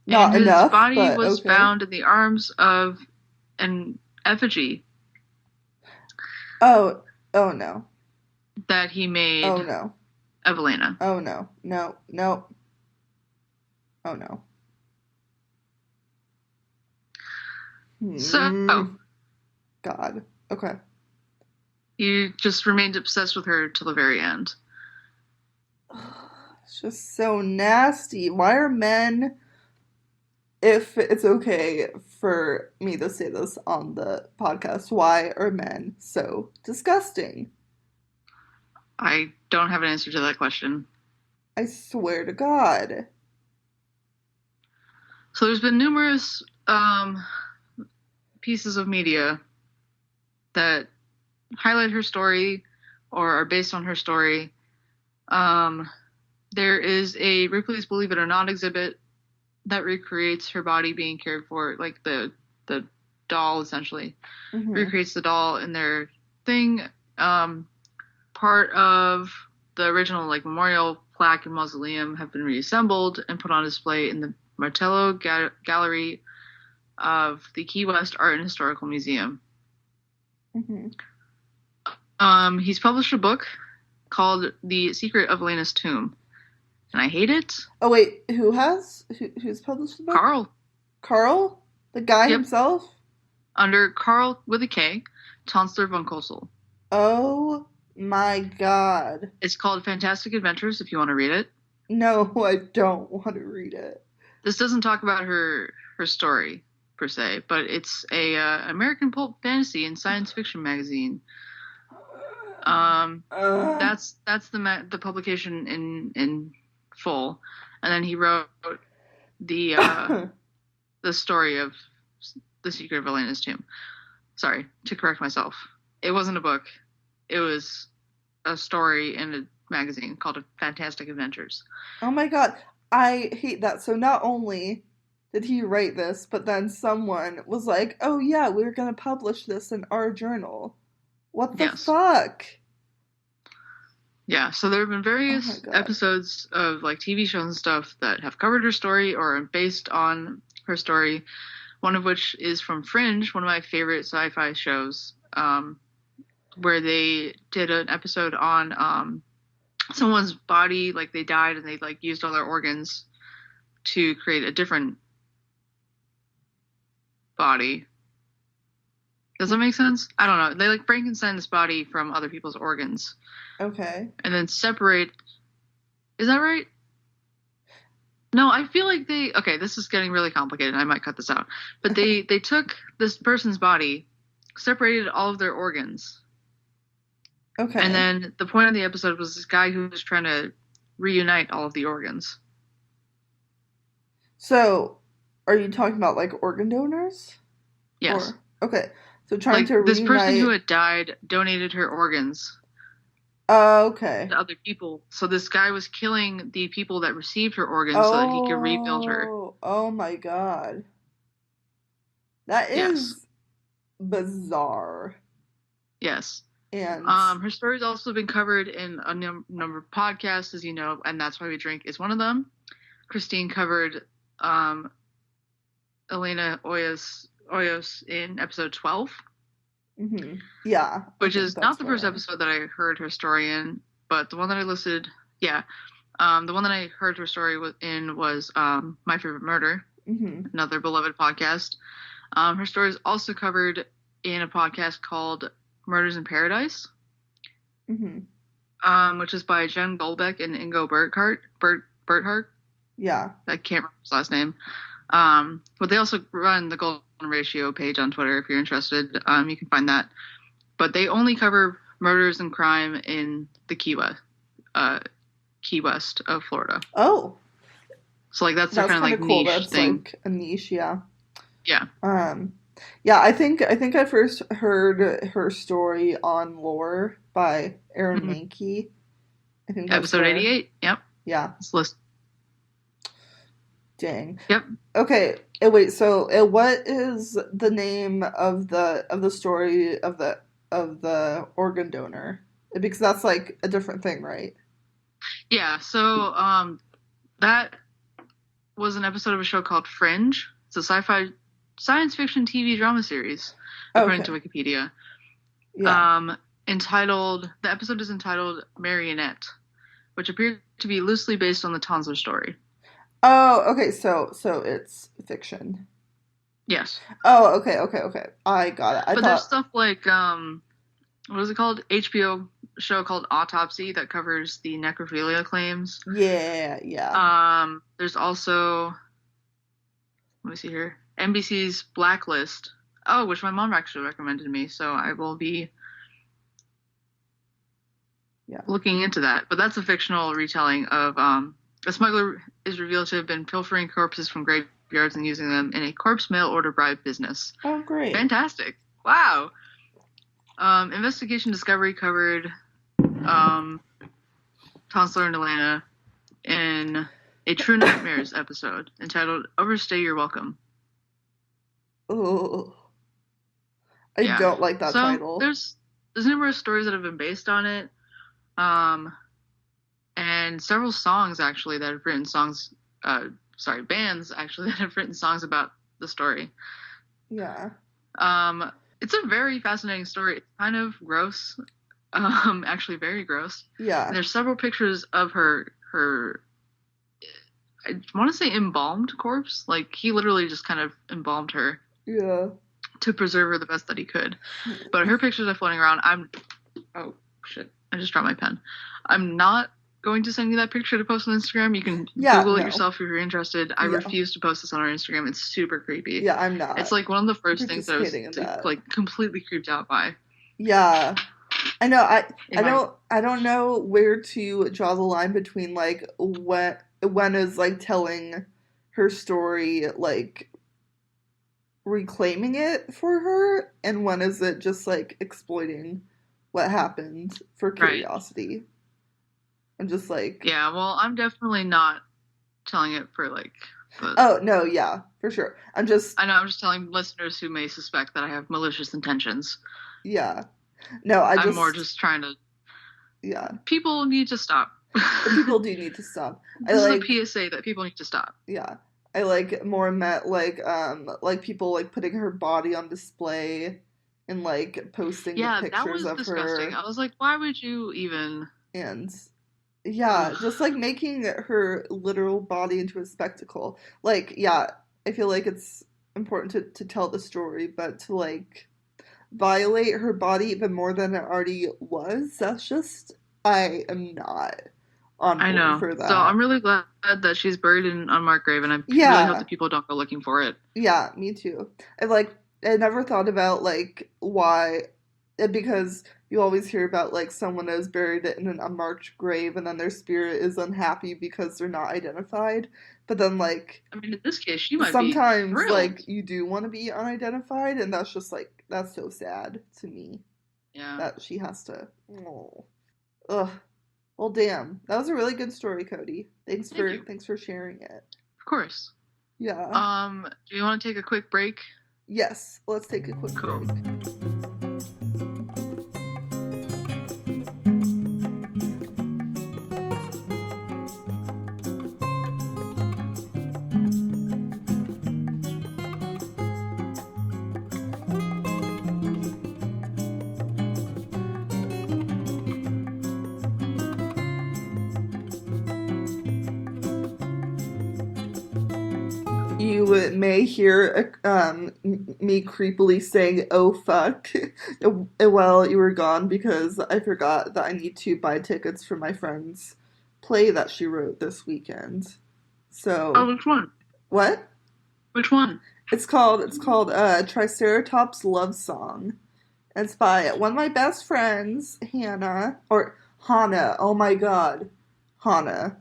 And Not his enough, body but was okay. found in the arms of an effigy Oh, oh no. that he made Oh no. of Elena. Oh no. No, no. Oh no. So Hmm. God. Okay. he just remained obsessed with her till the very end. It's just so nasty. Why are men, if it's okay for me to say this on the podcast, why are men so disgusting? I don't have an answer to that question. I swear to God. So there's been numerous pieces of media that highlight her story or are based on her story. There is a Ripley's Believe It or Not exhibit that recreates her body being cared for, like the doll essentially Hmm. recreates the doll in their thing. Part of the original like memorial plaque and mausoleum have been reassembled and put on display in the Martello Gallery of the Key West Art and Historical Museum. Hmm. He's published a book called The Secret of Elena's Tomb, and I hate it. Oh wait, who's published the book? Carl. Carl? The guy Yep. himself? Under Carl with a K, Tanzler von Kossel. Oh my god. It's called Fantastic Adventures if you want to read it. No, I don't want to read it. This doesn't talk about her story per se, but it's a American pulp fantasy and science fiction magazine. Uh, That's the publication in full, and then he wrote the the story of the secret of Elena's tomb. Sorry, to correct myself. It wasn't a book. It was a story in a magazine called Fantastic Adventures. Oh my god, I hate that. So not only did he write this, but then someone was like, "Oh yeah, we're gonna publish this in our journal." What the Yes. fuck? Yeah, so there have been Oh my various god. episodes of like TV shows and stuff that have covered her story or are based on her story. One of which is from Fringe, one of my favorite sci-fi shows, where they did an episode on someone's body, like they died and they like used all their organs to create a different body. Does that make sense? I don't know. They like Frankenstein's body from other people's organs Okay. and then separate. Is that right? No, I feel like they. Okay, this is getting really complicated. I might cut this out. But they took this person's body, separated all of their organs, and Okay. then the point of the episode was this guy who was trying to reunite all of the organs. So, are you talking about like organ donors? Yes, Or okay. So trying like to this person who reunite. had died donated her organs Okay. to other people. So this guy was killing the people that received her organs so that he could rebuild her. Oh my god. That Yes, is bizarre. yes. And Her story's also been covered in a number of podcasts, as you know, and That's Why We Drink is one of them. Christine covered um, Elena Oyos in episode 12, yeah, I which think is not that's the the first one. episode that I heard her story in, but the one that I listed, yeah, the one that I heard her story in was My Favorite Murder, Hmm. another beloved podcast. Her story is also covered in a podcast called Murders in Paradise, Hmm. which is by Jen Goldbeck and Ingo Burkhart. Yeah. I can't remember his last name. But they also run the Golden Ratio page on Twitter if you're interested. You can find that. But they only cover murders and crime in the Key West of Florida. Oh, So like that's their that's kind of kind like of cool. niche That's thing. like a niche, yeah. Yeah. Um, yeah, I think I first heard her story on Lore by Aaron Hmm. Mankey. I think that's Episode where, 88. Yep. yeah, It's list. dang. Yep. Okay, wait, so what is the name of the story of the organ donor? Because that's like a different thing, right? Yeah. So that was an episode of a show called Fringe. It's a sci-fi science fiction TV drama series, according to Okay. Wikipedia. Yeah. Um, the episode is entitled Marionette, which appeared to be loosely based on the Tanzler story. Oh, okay, so it's fiction. Yes. Oh, okay, okay, okay. I got it. I But there's thought, stuff like what is it called? HBO show called Autopsy that covers the necrophilia claims. yeah, yeah. There's also, let me see here, NBC's Blacklist. Oh, which my mom actually recommended to me, so I will be Yeah. looking into that. But that's a fictional retelling of a smuggler is revealed to have been pilfering corpses from graveyards and using them in a corpse mail order bribe business. Oh, great. Fantastic! Wow. Investigation Discovery covered Tanzler and Elena in a True Nightmares episode entitled "Overstay Your Welcome." Oh, I Yeah. don't like that So title. there's numerous stories that have been based on it, um, and several songs actually that have written songs. Bands actually that have written songs about the story. Yeah. It's a very fascinating story. It's kind of gross, actually very gross. And Yeah. there's several pictures of her. I want to say embalmed corpse. Like he literally just kind of embalmed her Yeah. to preserve her the best that he could. But her pictures are floating around. Oh shit! I just dropped my pen. I'm not going to send you that picture to post on Instagram. You can Yeah, Google it no. yourself if you're interested. I Yeah. refuse to post this on our Instagram. It's super creepy. Yeah, I'm It's not like one of the first things that I was participating in that. like completely creeped out by. Yeah. I know. In my I don't know where to draw the line between like when is like telling her story like reclaiming it for her, and when is it just like exploiting what happened for Right. curiosity? I'm just like, Yeah, well, I'm definitely not telling it for like the. oh no, yeah, for sure. I know I'm just telling listeners who may suspect that I have malicious intentions. Yeah, no, I I'm more just, just trying to. yeah, People need to stop. people do need to stop. I This is a like, PSA that people need to stop. yeah, I like more met like people like putting her body on display and like posting Yeah, that pictures was of disgusting. her I was like, why would you even? and yeah, Ugh. just like making her literal body into a spectacle. Like, yeah, I feel like it's important to tell the story, but to like violate her body even more than it already was, that's just, I am not on I board know. for So I'm that. really glad that she's buried in an unmarked grave, and I really hope Yeah, that people don't go looking for it. yeah, me too. I like, I never thought about like why, because you always hear about like someone is buried in an unmarked grave and then their spirit is unhappy because they're not identified. But then like I mean, in this case, she might be sometimes thrilled. like you do want to be unidentified, and that's just like that's so sad to me Yeah. that she has to. Oh, ugh. Well, damn, that was a really good story, Cody. Thank you. Thanks for sharing it. Of course. Yeah. Do you want to take a quick break? Yes. Let's take a quick Cool. break. You may hear me creepily saying "oh fuck" while you were gone because I forgot that I need to buy tickets for my friend's play that she wrote this weekend. Oh, So which one? what? Which one? It's called Triceratops Love Song. It's by one of my best friends, Hannah or Hannah. Oh my god, Hannah.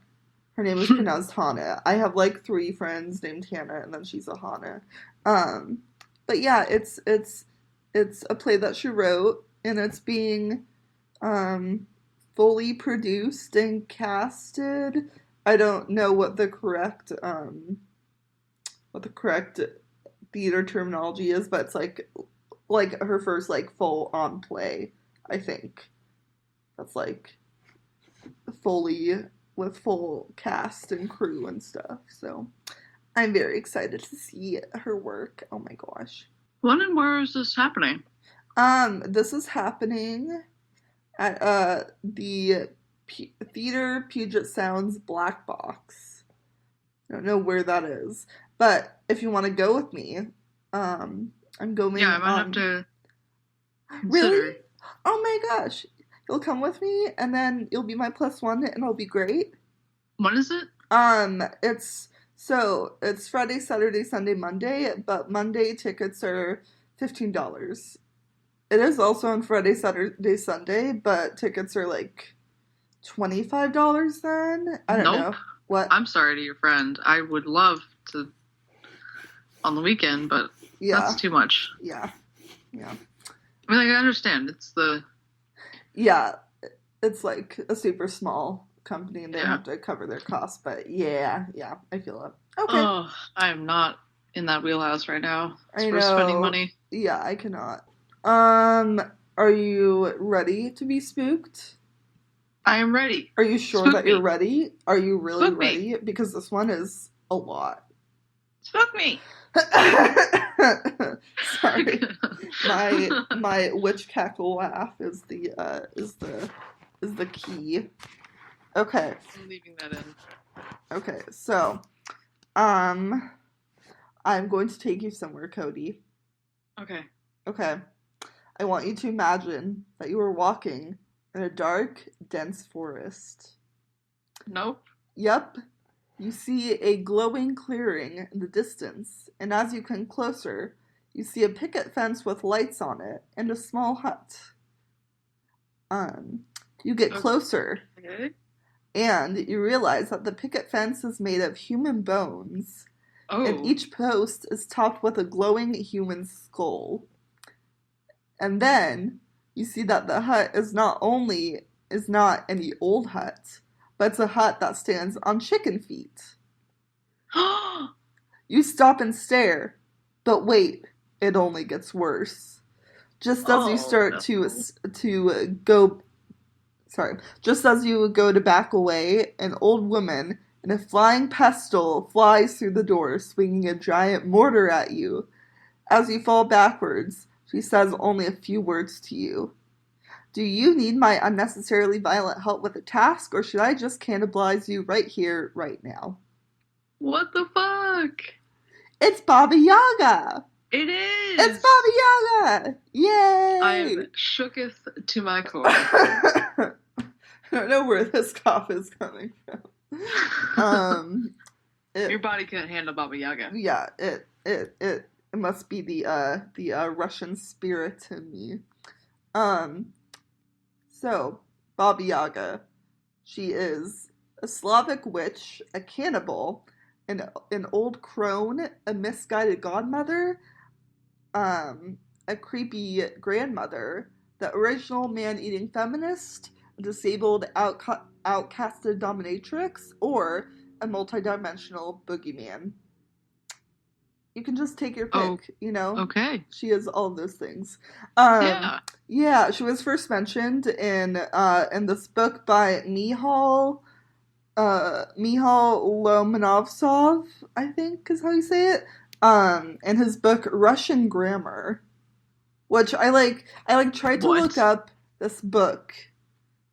Her name is pronounced Hannah. I have like three friends named Hannah, and then she's a Hannah. Um, but yeah, it's a play that she wrote, and it's being um, fully produced and casted. I don't know what the correct theater terminology is, but it's like her first like full on play. I think that's like fully with full cast and crew and stuff. So I'm very excited to see her work. Oh my gosh. When and where is this happening? This is happening at the Theater Puget Sounds Black Box. I don't know where that is, but if you want to go with me, I'm Yeah, going I might have on. to Really? consider. Oh my gosh. You'll come with me and then you'll be my plus one and it'll be great. When is it? It's Friday, Saturday, Sunday, Monday, but Monday tickets are $15. It is also on Friday, Saturday, Sunday, but tickets are like $25 then. I don't Nope. know. What? I'm sorry to your friend. I would love to on the weekend, but that's Yeah. too much. Yeah. Yeah. I mean, like, I understand. It's the. Yeah. It's like a super small company and they Yeah. have to cover their costs, but yeah, yeah, I feel it. Okay. Oh, I am not in that wheelhouse right now. As I for spending know. money. Yeah, I cannot. Um, are you ready to be spooked? I am ready. Are you sure Spook that you're me. ready? Are you really Spook me. ready? Because this one is a lot. Spook me. Sorry. My witch cackle laugh is the key. Okay. I'm leaving that in. Okay. So, um I'm going to take you somewhere, Cody. Okay. Okay. I want you to imagine that you are walking in a dark, dense forest. Nope. Yep, you see a glowing clearing in the distance, and as you come closer, you see a picket fence with lights on it and a small hut. You get closer, Okay. and you realize that the picket fence is made of human bones, and Oh. each post is topped with a glowing human skull. And then you see that the hut is not any old hut, but it's a hut that stands on chicken feet. You stop and stare, but wait, it only gets worse. Just as you Oh start no. to go, sorry, just as you go to back away, an old woman in a flying pestle flies through the door, swinging a giant mortar at you. As you fall backwards, she says only a few words to you. Do you need my unnecessarily violent help with a task, or should I just cannibalize you right here, right now? What the fuck? It's Baba Yaga! It It's is. Baba Yaga! I am Yay! shooketh to my core. I don't know where this cough is coming from. Um, Your it body can't handle Baba Yaga. yeah, it must be the Russian spirit in me. Um, so Baba Yaga, she is a Slavic witch, a cannibal, an old crone, a misguided godmother, um, a creepy grandmother, the original man-eating feminist, a disabled outcasted dominatrix, or a multidimensional boogeyman. You can just take your Oh, pick, you know? okay. She is all of those things. Um, Yeah. yeah, she was first mentioned in this book by Mihal Lomonosov, I think is how you say it. In his book Russian Grammar, which I tried to look What? up this book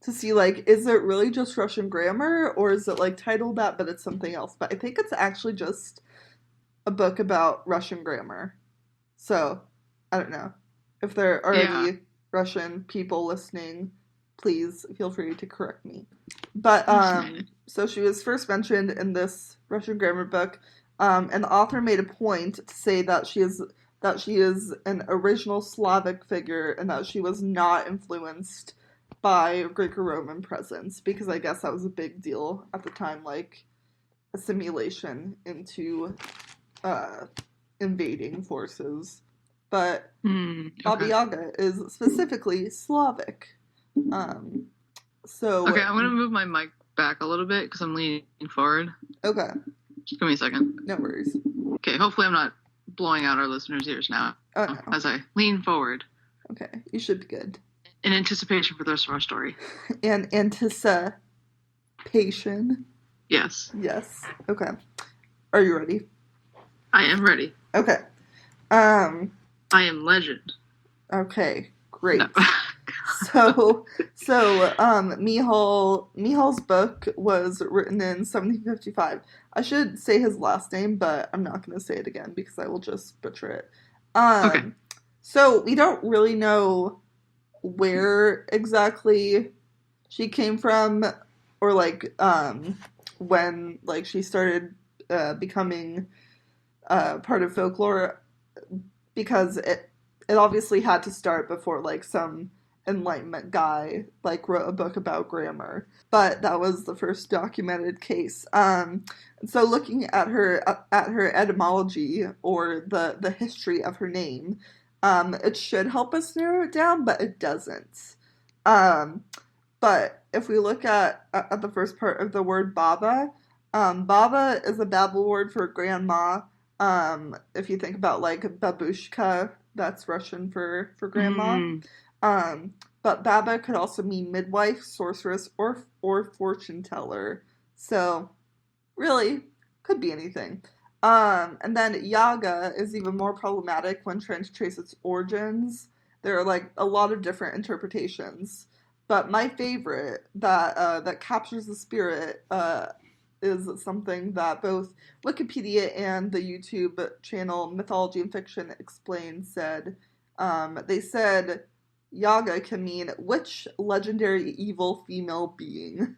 to see like is it really just Russian grammar or is it like titled that but it's something else? But I think it's actually just a book about Russian grammar. So, I don't know. If there are Yeah. any Russian people listening, please feel free to correct me. But Fascinating. so she was first mentioned in this Russian grammar book, and the author made a point to say that she is an original Slavic figure and that she was not influenced by Greco-Roman presence because I guess that was a big deal at the time, like assimilation into uh, invading forces. But Baba Okay. Yaga is specifically Slavic. Um, Okay, so I'm gonna move my mic back a little bit because I'm leaning forward. okay, Just give me a second. no worries. Okay, hopefully I'm not blowing out our listeners' ears now Oh no, as I lean forward okay, you should be good. in anticipation for the rest of our story. And anticipation, Yes, yes. Okay, are you ready? I am ready. Okay. Um. I am legend. Okay. Great. No. Mihal's book was written in 1755. I should say his last name, but I'm not going to say it again because I will just butcher it. Okay. So we don't really know where exactly she came from, or like when like she started becoming part of folklore, because it obviously had to start before like some Enlightenment guy like wrote a book about grammar, but that was the first documented case. So looking at her etymology or the history of her name, it should help us narrow it down, but it doesn't. Um, but if we look at the first part of the word Baba, Baba is a Babel word for grandma. If you think about like babushka, that's Russian for grandma. Mm, But Baba could also mean midwife, sorceress, or fortune teller. So really, could be anything. And then Yaga is even more problematic when trying to trace its origins. There are like a lot of different interpretations, but my favorite that captures the spirit is something that both Wikipedia and the YouTube channel Mythology and Fiction Explained said. They said Yaga can mean witch, legendary evil female being.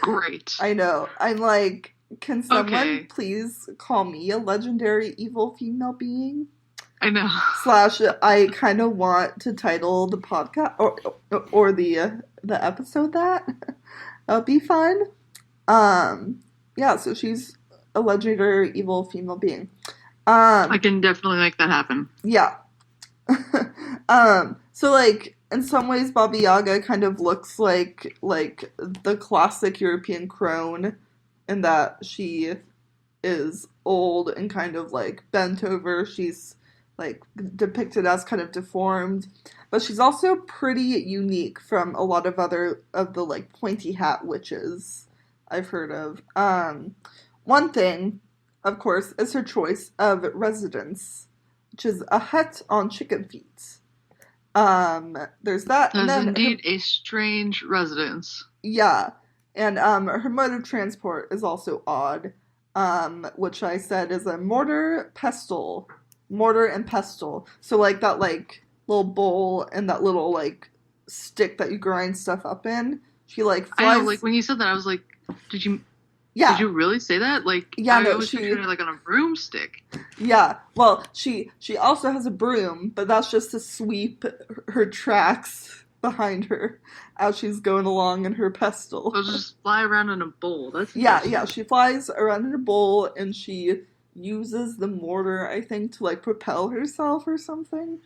great. I know. I'm like, can someone Okay. please call me a legendary evil female being? I know. Slash, I kind of want to title the podcast or the episode that. That'll be fun. Yeah, so she's a legendary evil female being. I can definitely make that happen. Yeah. So like in some ways Baba Yaga kind of looks like the classic European crone in that she is old and kind of like bent over. She's like depicted as kind of deformed, but she's also pretty unique from a lot of other of the like pointy hat witches I've heard of. One thing, of course, is her choice of residence, which is a hut on chicken feet. There's that, and That is then her, indeed a strange residence. yeah, and her mode of transport is also odd, which I said is a mortar and pestle. So like that like little bowl and that little like stick that you grind stuff up in. She like I know, like flies. when you said that, I was like, did you did Yeah, you really say that? Like yeah, I no, always pictured it like on a broomstick. yeah. Well, she also has a broom, but that's just to sweep her tracks behind her as she's going along in her pestle. So just fly around in a bowl. That's Yeah, yeah, interesting. she flies around in a bowl and she uses the mortar, I think, to like propel herself or something.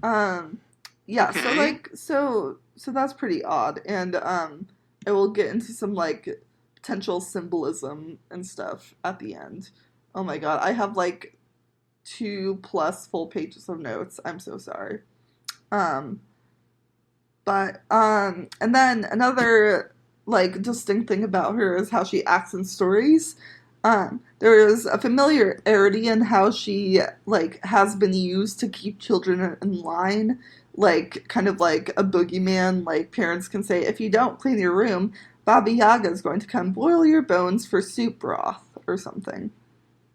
Um, yeah, so Okay. like so that's pretty odd, and I will get into some like potential symbolism and stuff at the end. Oh my god, I have like 2+ full pages of notes. I'm so sorry. Um, but and then another like distinct thing about her is how she acts in stories. There is a familiarity in how she like has been used to keep children in line, like kind of like a boogeyman. Like parents can say, if you don't clean your room, Baba Yaga is going to come boil your bones for soup broth or something.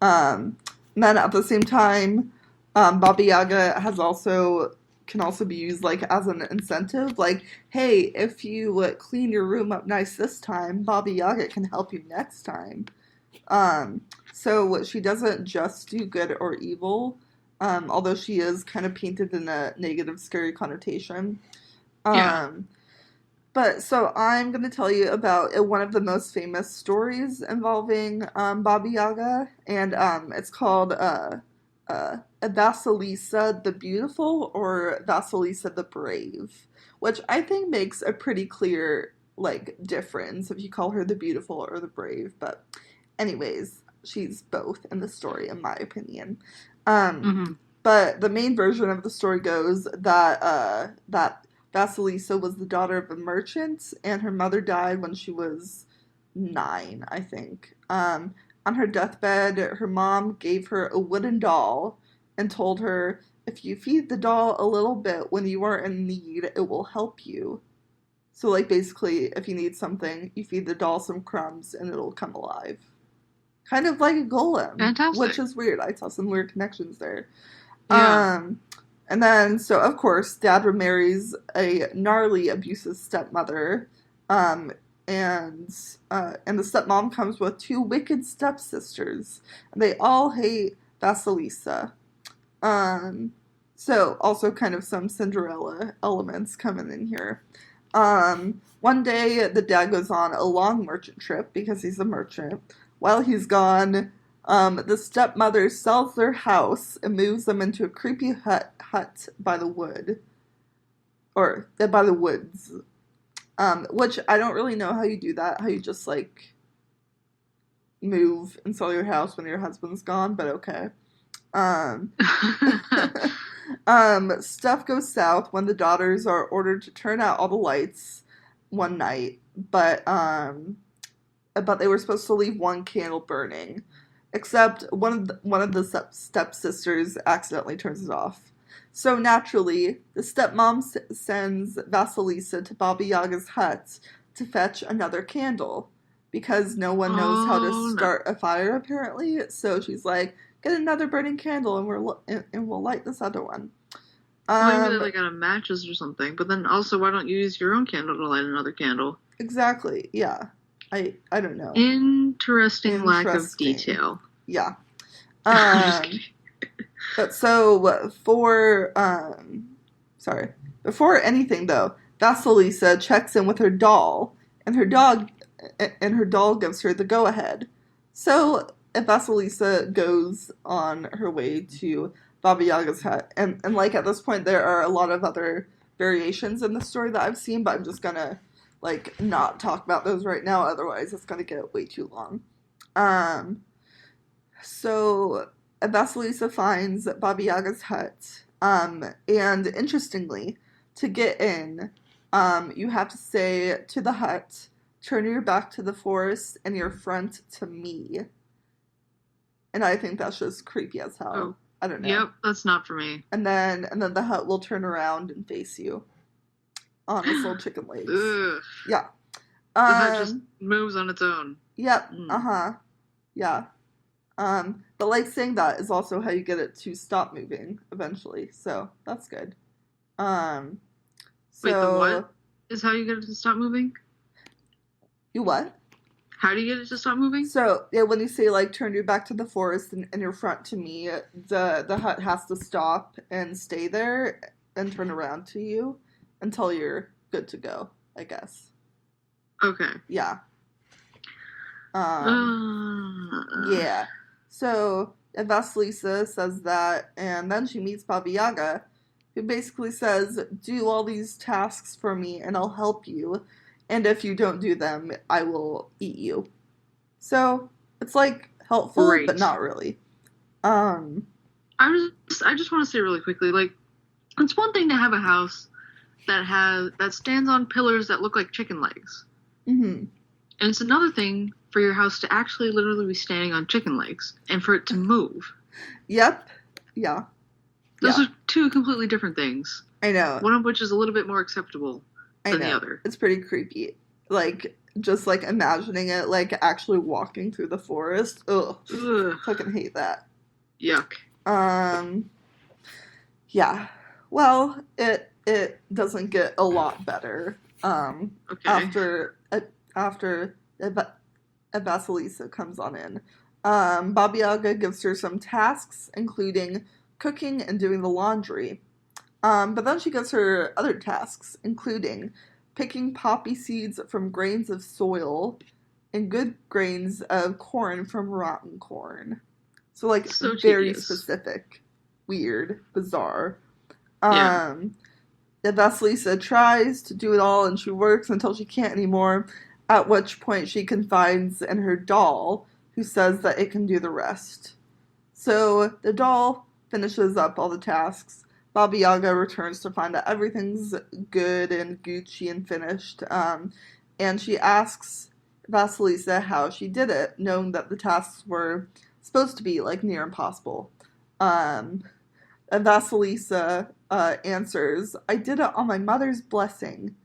Um, and then at the same time, Baba Yaga has also can also be used like as an incentive. Like, hey, if you clean your room up nice this time, Baba Yaga can help you next time. Um, so she doesn't just do good or evil, although she is kind of painted in a negative, scary connotation. Yeah. Um, but so I'm going to tell you about one of the most famous stories involving Baba Yaga, and it's called Vasilisa the Beautiful or Vasilisa the Brave, which I think makes a pretty clear like difference if you call her the Beautiful or the Brave. But anyways, she's both in the story, in my opinion. Um, Hmm. but the main version of the story goes that Vasilisa was the daughter of a merchant, and her mother died when she was 9, I think. On her deathbed, her mom gave her a wooden doll and told her, if you feed the doll a little bit when you are in need, it will help you. So, like, basically, if you need something, you feed the doll some crumbs and it'll come alive. Kind of like a golem, which Fantastic. is weird. I saw some weird connections there. Yeah. Um, and then, so of course, dad remarries a gnarly, abusive stepmother, um, and and the stepmom comes with 2 wicked stepsisters. And they all hate Vasilisa. Um, so also kind of some Cinderella elements coming in here. One day, the dad goes on a long merchant trip because he's a merchant. While he's gone, the stepmother sells their house and moves them into a creepy hut by the wood, or by the woods. Which I don't really know how you do that. How you just like move and sell your house when your husband's gone, but okay. Um, stuff goes south when the daughters are ordered to turn out all the lights one night, but they were supposed to leave one candle burning. Except one of the stepsisters accidentally turns it off. So naturally, the stepmom sends Vasilisa to Baba Yaga's hut to fetch another candle because no one knows how to Oh no. start a fire apparently. So she's like, "Get another burning candle, and we'll light this other one." Well, maybe they Um, like out of matches or something. But then also, why don't you use your own candle to light another candle? exactly. Yeah. I don't know. Interesting lack of Interesting. detail. Yeah. I'm just Um, kidding. But so sorry, before anything though, Vasilisa checks in with her doll, and her doll gives her the go ahead. So Vasilisa goes on her way to Baba Yaga's hut, and like at this point, there are a lot of other variations in the story that I've seen, but I'm just gonna like not talk about those right now. Otherwise, it's gonna get way too long. Um, so Vasilisa finds Baba Yaga's hut, and interestingly, to get in, you have to say to the hut, "Turn your back to the forest and your front to me." And I think that's just creepy as hell. Oh, I don't know. yep, that's not for me. And then the hut will turn around and face you on its little chicken legs. Ugh. Yeah. The hut just Um. moves on its own. Yep. Mm. Uh-huh. Yeah. But like saying that is also how you get it to stop moving eventually. So that's good. Um. Wait, the what So is how you get it to stop moving? you what? How do you get it to stop moving? So yeah, when you say like turn your back to the forest and your front to me, the hut has to stop and stay there and turn around to you until you're good to go, I guess. Okay. Yeah. Yeah. So Vasilisa says that, and then she meets Baba Yaga, who basically says, "Do all these tasks for me, and I'll help you. And if you don't do them, I will eat you." So it's like helpful, but Great. not really. Um. I just want to say really quickly, like, it's one thing to have a house that stands on pillars that look like chicken legs. Mhm. And it's another thing for your house to actually literally be standing on chicken legs and for it to move. Yep. Yeah. Those Yeah. are two completely different things. I know. One of which is a little bit more acceptable I than the know. other. It's pretty creepy. Like just like imagining it, like actually walking through the forest. Ugh. Ugh, Fucking hate that. yuck. Um. Yeah. Well, it doesn't get a lot better. Okay. After Vasilisa comes on in. Baba Yaga gives her some tasks, including cooking and doing the laundry. But then she gives her other tasks, including picking poppy seeds from grains of soil and good grains of corn from rotten corn. So, like, So very tedious. specific, weird, bizarre. Yeah. Vasilisa tries to do it all and she works until she can't anymore, at which point she confides in her doll, who says that it can do the rest. So the doll finishes up all the tasks. Baba Yaga returns to find that everything's good and Gucci and finished. And she asks Vasilisa how she did it, knowing that the tasks were supposed to be like near impossible. Um, and Vasilisa answers, "I did it on my mother's blessing."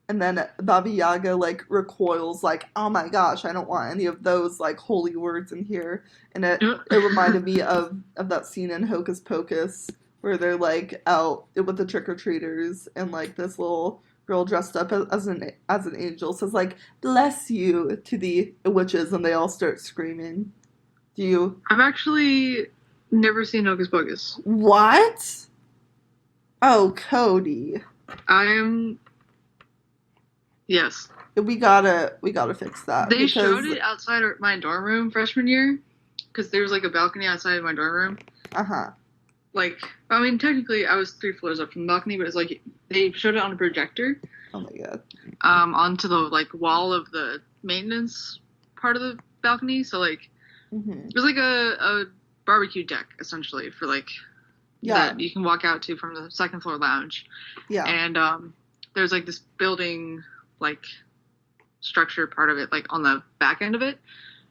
And then Baba Yaga like recoils, like, "Oh my gosh, I don't want any of those like holy words in here." And it reminded me of that scene in Hocus Pocus where they're like out with the trick or treaters, and like this little girl dressed up as an angel says like, "Bless you" to the witches, and they all start screaming. Do you I've actually never seen Hocus Pocus. what? Oh, Cody. I am. Yes. We gotta fix that They showed because it outside my dorm room freshman year because there was like a balcony outside of my dorm room. uh-huh. Like, I mean, technically I was 3 floors up from the balcony, but it's like they showed it on a projector Oh my god. onto the like wall of the maintenance part of the balcony. So like Mhm. it was like a barbecue deck essentially for like Yeah. that you can walk out to from the second floor lounge. Yeah. And there's like this building like structure part of it like on the back end of it.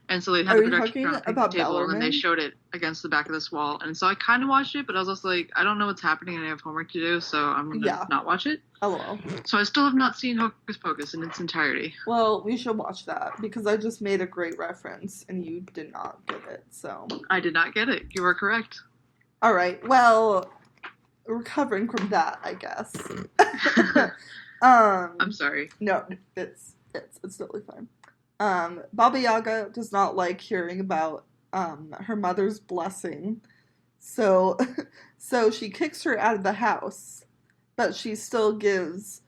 And so they had Are the you projector talking on a picnic about table and then they Bellerman? showed it against the back of this wall. And so I kind of watched it, but I was also like, I don't know what's happening and I have homework to do, so I'm going to Yeah. not watch it. LOL. So I still have not seen Hocus Pocus in its entirety. Well, we should watch that because I just made a great reference and you did not get it. So, I did not get it. You are correct. all right. Well, recovering from that, I guess. I'm sorry. No, it's totally fine. Baba Yaga does not like hearing about her mother's blessing, so so she kicks her out of the house, but she still gives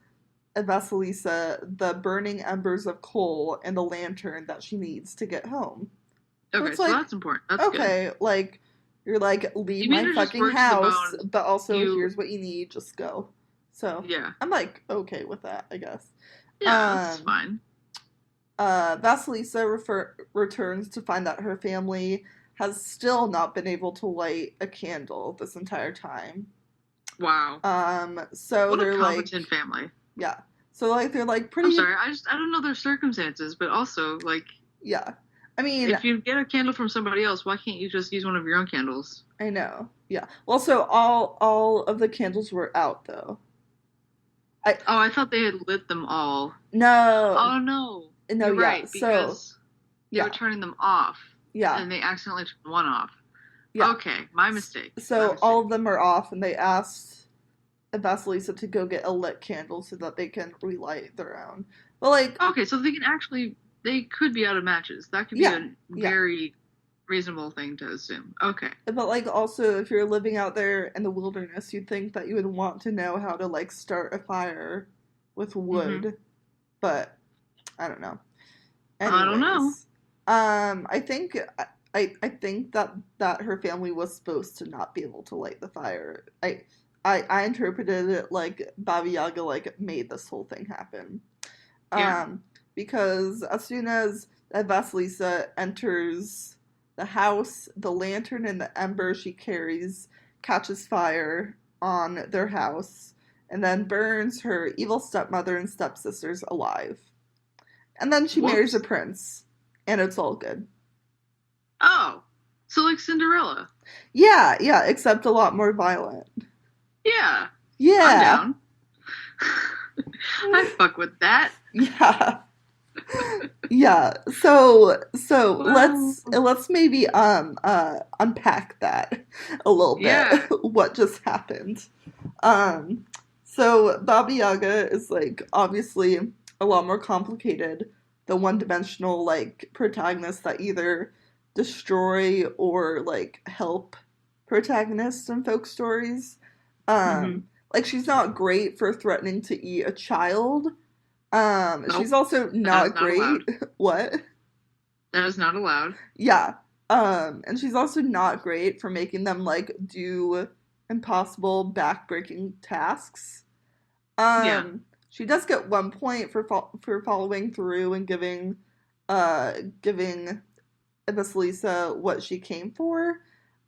Vasilisa the burning embers of coal and the lantern that she needs to get home. So Okay, it's so like, that's important. That's good. okay, like, you're like, leave You mean my there's just fucking word to the house, bone? but also You, here's what you need, just go. So, yeah, I'm like, okay with that, I guess. yeah, that's Um, fine. Vasilisa returns to find that her family has still not been able to light a candle this entire time. Wow, So what a they're competent like, family. yeah. So like they're like I'm pretty, sorry, I don't know their circumstances, but also like yeah. I mean, if you get a candle from somebody else, why can't you just use one of your own candles? I know. Yeah. Well, so all of the candles were out though. I Oh, I thought they had lit them all. no, Oh no, no, you're yeah. right So, because they were yeah. turning them off Yeah. and they accidentally turned one off. Yeah. Okay, my mistake. My So all mistake. of them are off and they asked Vasilisa to go get a lit candle so that they can relight their own. But like, Okay, so they can actually they could be out of matches. That could be yeah. a Yeah. very reasonable thing to assume. Okay. But like also if you're living out there in the wilderness, you'd think that you would want to know how to like start a fire with Mhm. wood, but I don't know. I don't know. Anyways, I think I think that her family was supposed to not be able to light the fire. I interpreted it like Baba Yaga like made this whole thing happen. Yeah. Um, because as soon as Vasilisa enters the house, the lantern and the ember she carries catches fire on their house and then burns her evil stepmother and stepsisters alive. And then she marries a Whoops. prince, and it's all good. Oh. So like Cinderella. Yeah, yeah, except a lot more violent. Yeah. I'm Yeah, down. I fuck with that. yeah, yeah. So Well, let's maybe unpack that a little bit. yeah. What just happened? Um, so Baba Yaga is like obviously a lot more complicated. The one-dimensional like protagonists that either destroy or like help protagonists in folk stories. Mhm. Like she's not great for threatening to eat a child. She's Nope. also That is not not allowed. great. What? That is not allowed. Yeah. And she's also not great for making them like do impossible backbreaking tasks. Yeah. She does get 1 point for following through and uh giving Vasilisa what she came for.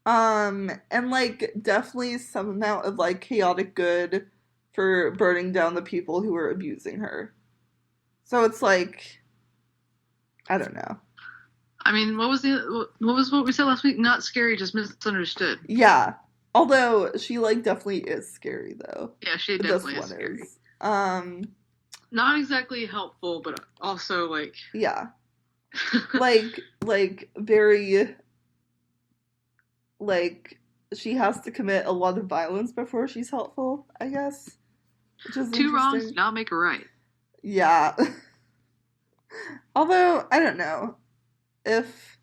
And like definitely some amount of like chaotic good for burning down the people who were abusing her. So it's like I don't know. I mean, what we said last week? Not scary, just misunderstood. Yeah. Although she like definitely is scary though. Yeah, she This definitely is one scary. is. Not exactly helpful, but also like Yeah. Like very like she has to commit a lot of violence before she's helpful, I guess. Which is two wrongs do interesting. not make a right. Yeah. Although, I don't know. If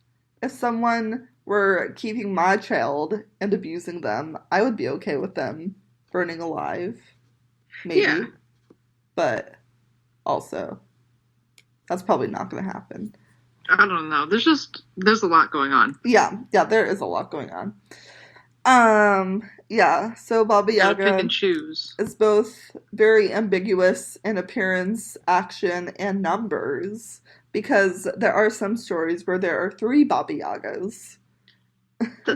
someone were keeping my child and abusing them, I would be okay with them burning alive. Yeah, Maybe. But also, that's probably not gonna happen. I don't know. There's a lot going on. Yeah, yeah, there is a lot going on. Yeah, so Baba You gotta pick Yaga and choose. is both very ambiguous in appearance, action, and numbers, because there are some stories where there are three Baba Yagas.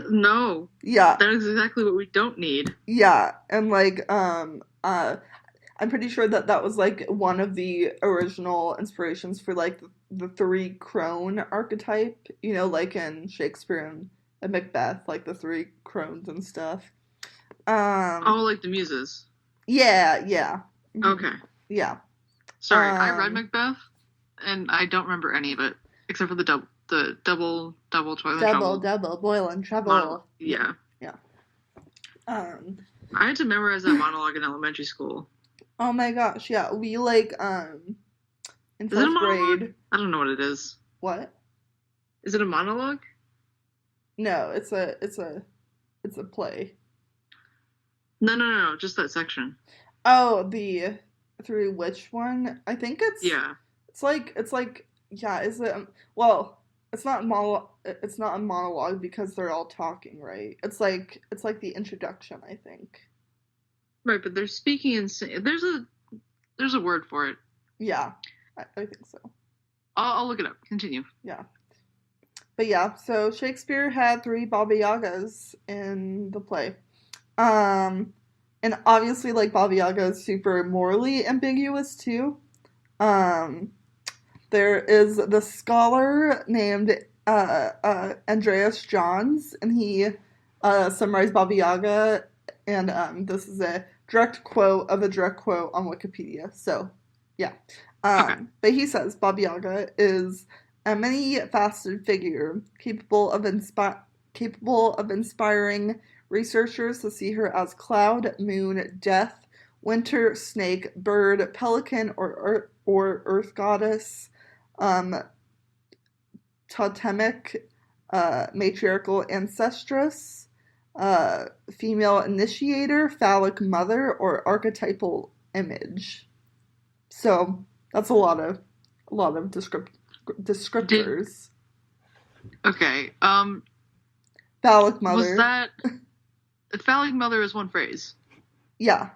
No, Yeah, that is exactly what we don't need. yeah, and like, I'm pretty sure that that was like one of the original inspirations for like the three crone archetype, you know, like in Shakespeare and Macbeth, like the three crones and stuff. Oh, Um, like the muses. yeah, yeah, mhm, Okay, yeah. sorry. I read Um, Macbeth, and I don't remember any of it except for the double toilet double, trouble double, boil and monologue. trouble. Yeah, Yeah, yeah. Um, I had to memorize that monologue in elementary school. oh my gosh, yeah. We like in Is it a fourth monologue? grade. I don't know what it is. What? Is it a monologue? No, it's a play. No, no, no, no, just that section. Oh, the through which one? I think Yeah. it's like yeah, is it well, it's not a monologue because they're all talking, right? It's like the introduction, I think. Right, but they're speaking in there's a word for it. Yeah, I think so. I'll look it up. Continue. Yeah. But yeah, so Shakespeare had three Baba Yagas in the play. Um, and obviously, like, Baba Yaga is super morally ambiguous too. Um, there is the scholar named Andreas Johns, and he summarized Baba Yaga, and this is a direct quote of a direct quote on Wikipedia. So, yeah. Okay. But he says Baba Yaga is a many-faceted figure capable of inspiring researchers to see her as cloud, moon, death, winter, snake, bird, pelican, or earth goddess, um, totemic, matriarchal ancestress, uh, female initiator, phallic mother, or archetypal image. So that's a lot of Did descriptors. okay. Phallic Was mother, that phallic mother is one phrase? yeah,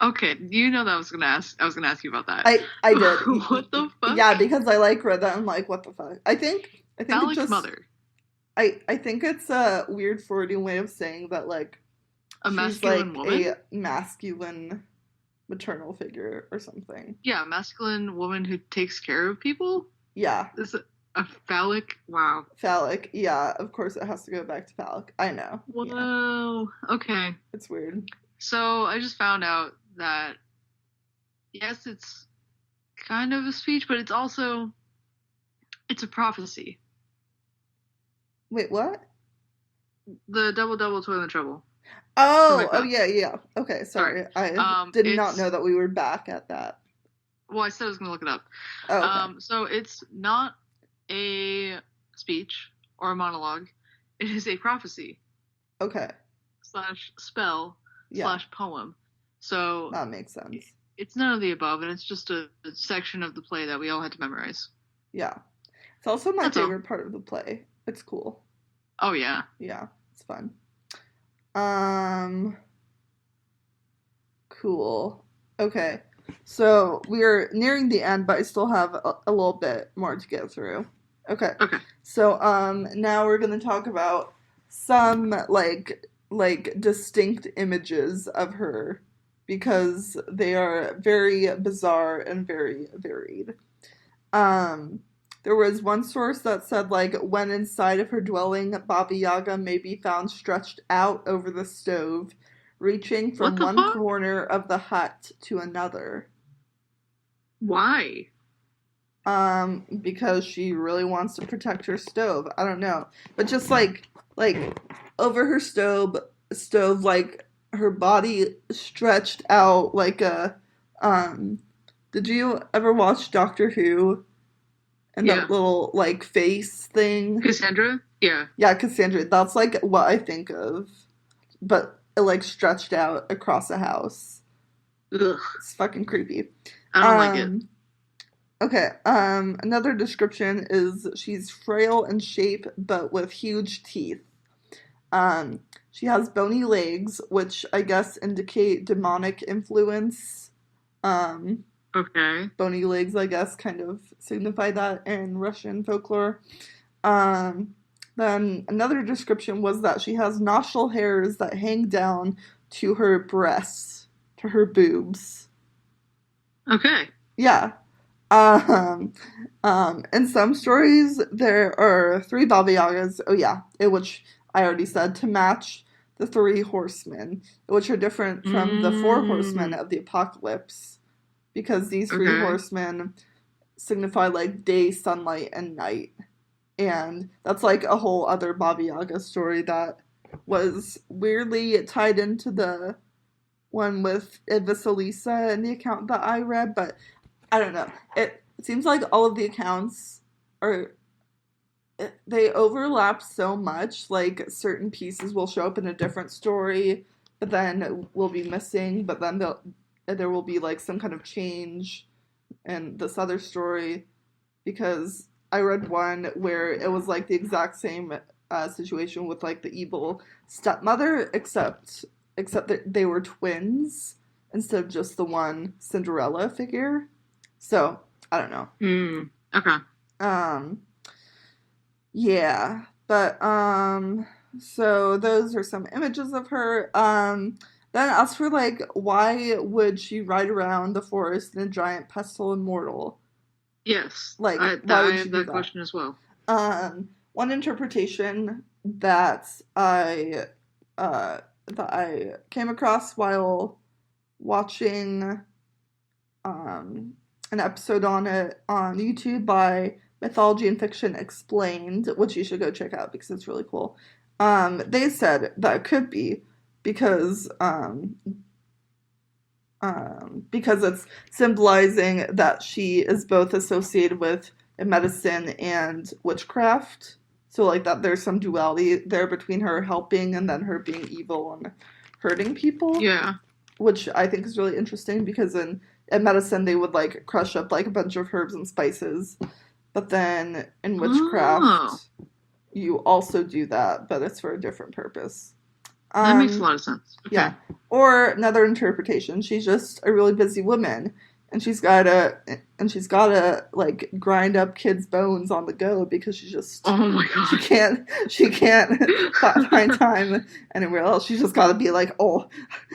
Okay, you know that I was gonna ask you about that. I did, What the fuck? yeah, because I like read that. I'm like, what the fuck? I think it Phallic just mother, I think it's a weird Freudian way of saying that like a she's masculine like a woman. masculine maternal figure or something. Yeah, a masculine woman who takes care of people. Yeah, Is a phallic? Wow. phallic. Yeah, of course it has to go back to phallic. I know. Yeah, Whoa. Okay. it's weird. So I just found out that yes, it's kind of a speech, but it's a prophecy. Wait, what? The double double toilet trouble. Something Oh, like oh that. yeah, yeah. Okay, Sorry. sorry. I did not know It's that we were back at that. well, I said I was gonna look it up. Oh, okay. So it's not a speech or a monologue. It is a prophecy Okay. slash spell Yeah, slash poem. So that makes sense. it's none of the above, and it's just a section of the play that we all had to memorize. Yeah. It's also my That's all. favorite part of the play. It's cool. Oh yeah. Yeah, it's fun. Um, cool. Okay. So we're nearing the end, but I still have a little bit more to get through. Okay. Okay. So now we're gonna talk about some like distinct images of her because they are very bizarre and very varied. Um, there was one source that said, like, when inside of her dwelling, Baba Yaga may be found stretched out over the stove, reaching What from the one fuck? corner of the hut to another. Why? Because she really wants to protect her stove. I don't know. But just like over her stove, like her body stretched out like a, um, did you ever watch Doctor Who? And Yeah. that little like face thing. Cassandra? Yeah. Yeah, Cassandra. That's like what I think of, but like stretched out across a house. Ugh. It's fucking creepy. I don't like it. Um. Okay. Another description is she's frail in shape, but with huge teeth. She has bony legs, which I guess indicate demonic influence. Um, Okay. Bony legs, I guess, kind of signify that in Russian folklore. Um, then another description was that she has nostril hairs that hang down to her breasts, to her boobs. Okay. Yeah. Um, in some stories, there are three Baba Yagas. Oh, yeah, which I already said to match the three horsemen, which are different from the four horsemen Mm. of the apocalypse, because these three Okay. horsemen signify like day, sunlight, and night. And that's like a whole other Baba Yaga story that was weirdly tied into the one with Vasilisa in the account that I read, but I don't know. It seems like all of the accounts are they overlap so much. Like certain pieces will show up in a different story, but then will be missing. But then there will be like some kind of change in this other story because I read one where it was like the exact same situation with like the evil stepmother, except that they were twins instead of just the one Cinderella figure. So I don't know. Okay. Um, yeah, but so those are some images of her. Then as for like, why would she ride around the forest in a giant pestle and mortal? Yes, Like, why I would she have do that that? question as well. One interpretation that I came across while watching an episode on it on YouTube by Mythology and Fiction Explained, which you should go check out because it's really cool. They said that it could be because because it's symbolizing that she is both associated with medicine and witchcraft. So like that there's some duality there between her helping and then her being evil and hurting people, Yeah. which I think is really interesting because in medicine they would like crush up like a bunch of herbs and spices, but then in Oh, witchcraft you also do that, but it's for a different purpose. that makes a Um, lot of sense. Okay. yeah. Or another interpretation, she's just a really busy woman and she's gotta like grind up kids' bones on the go because Oh my she god. can't find time anywhere else. She's just gotta be like, oh,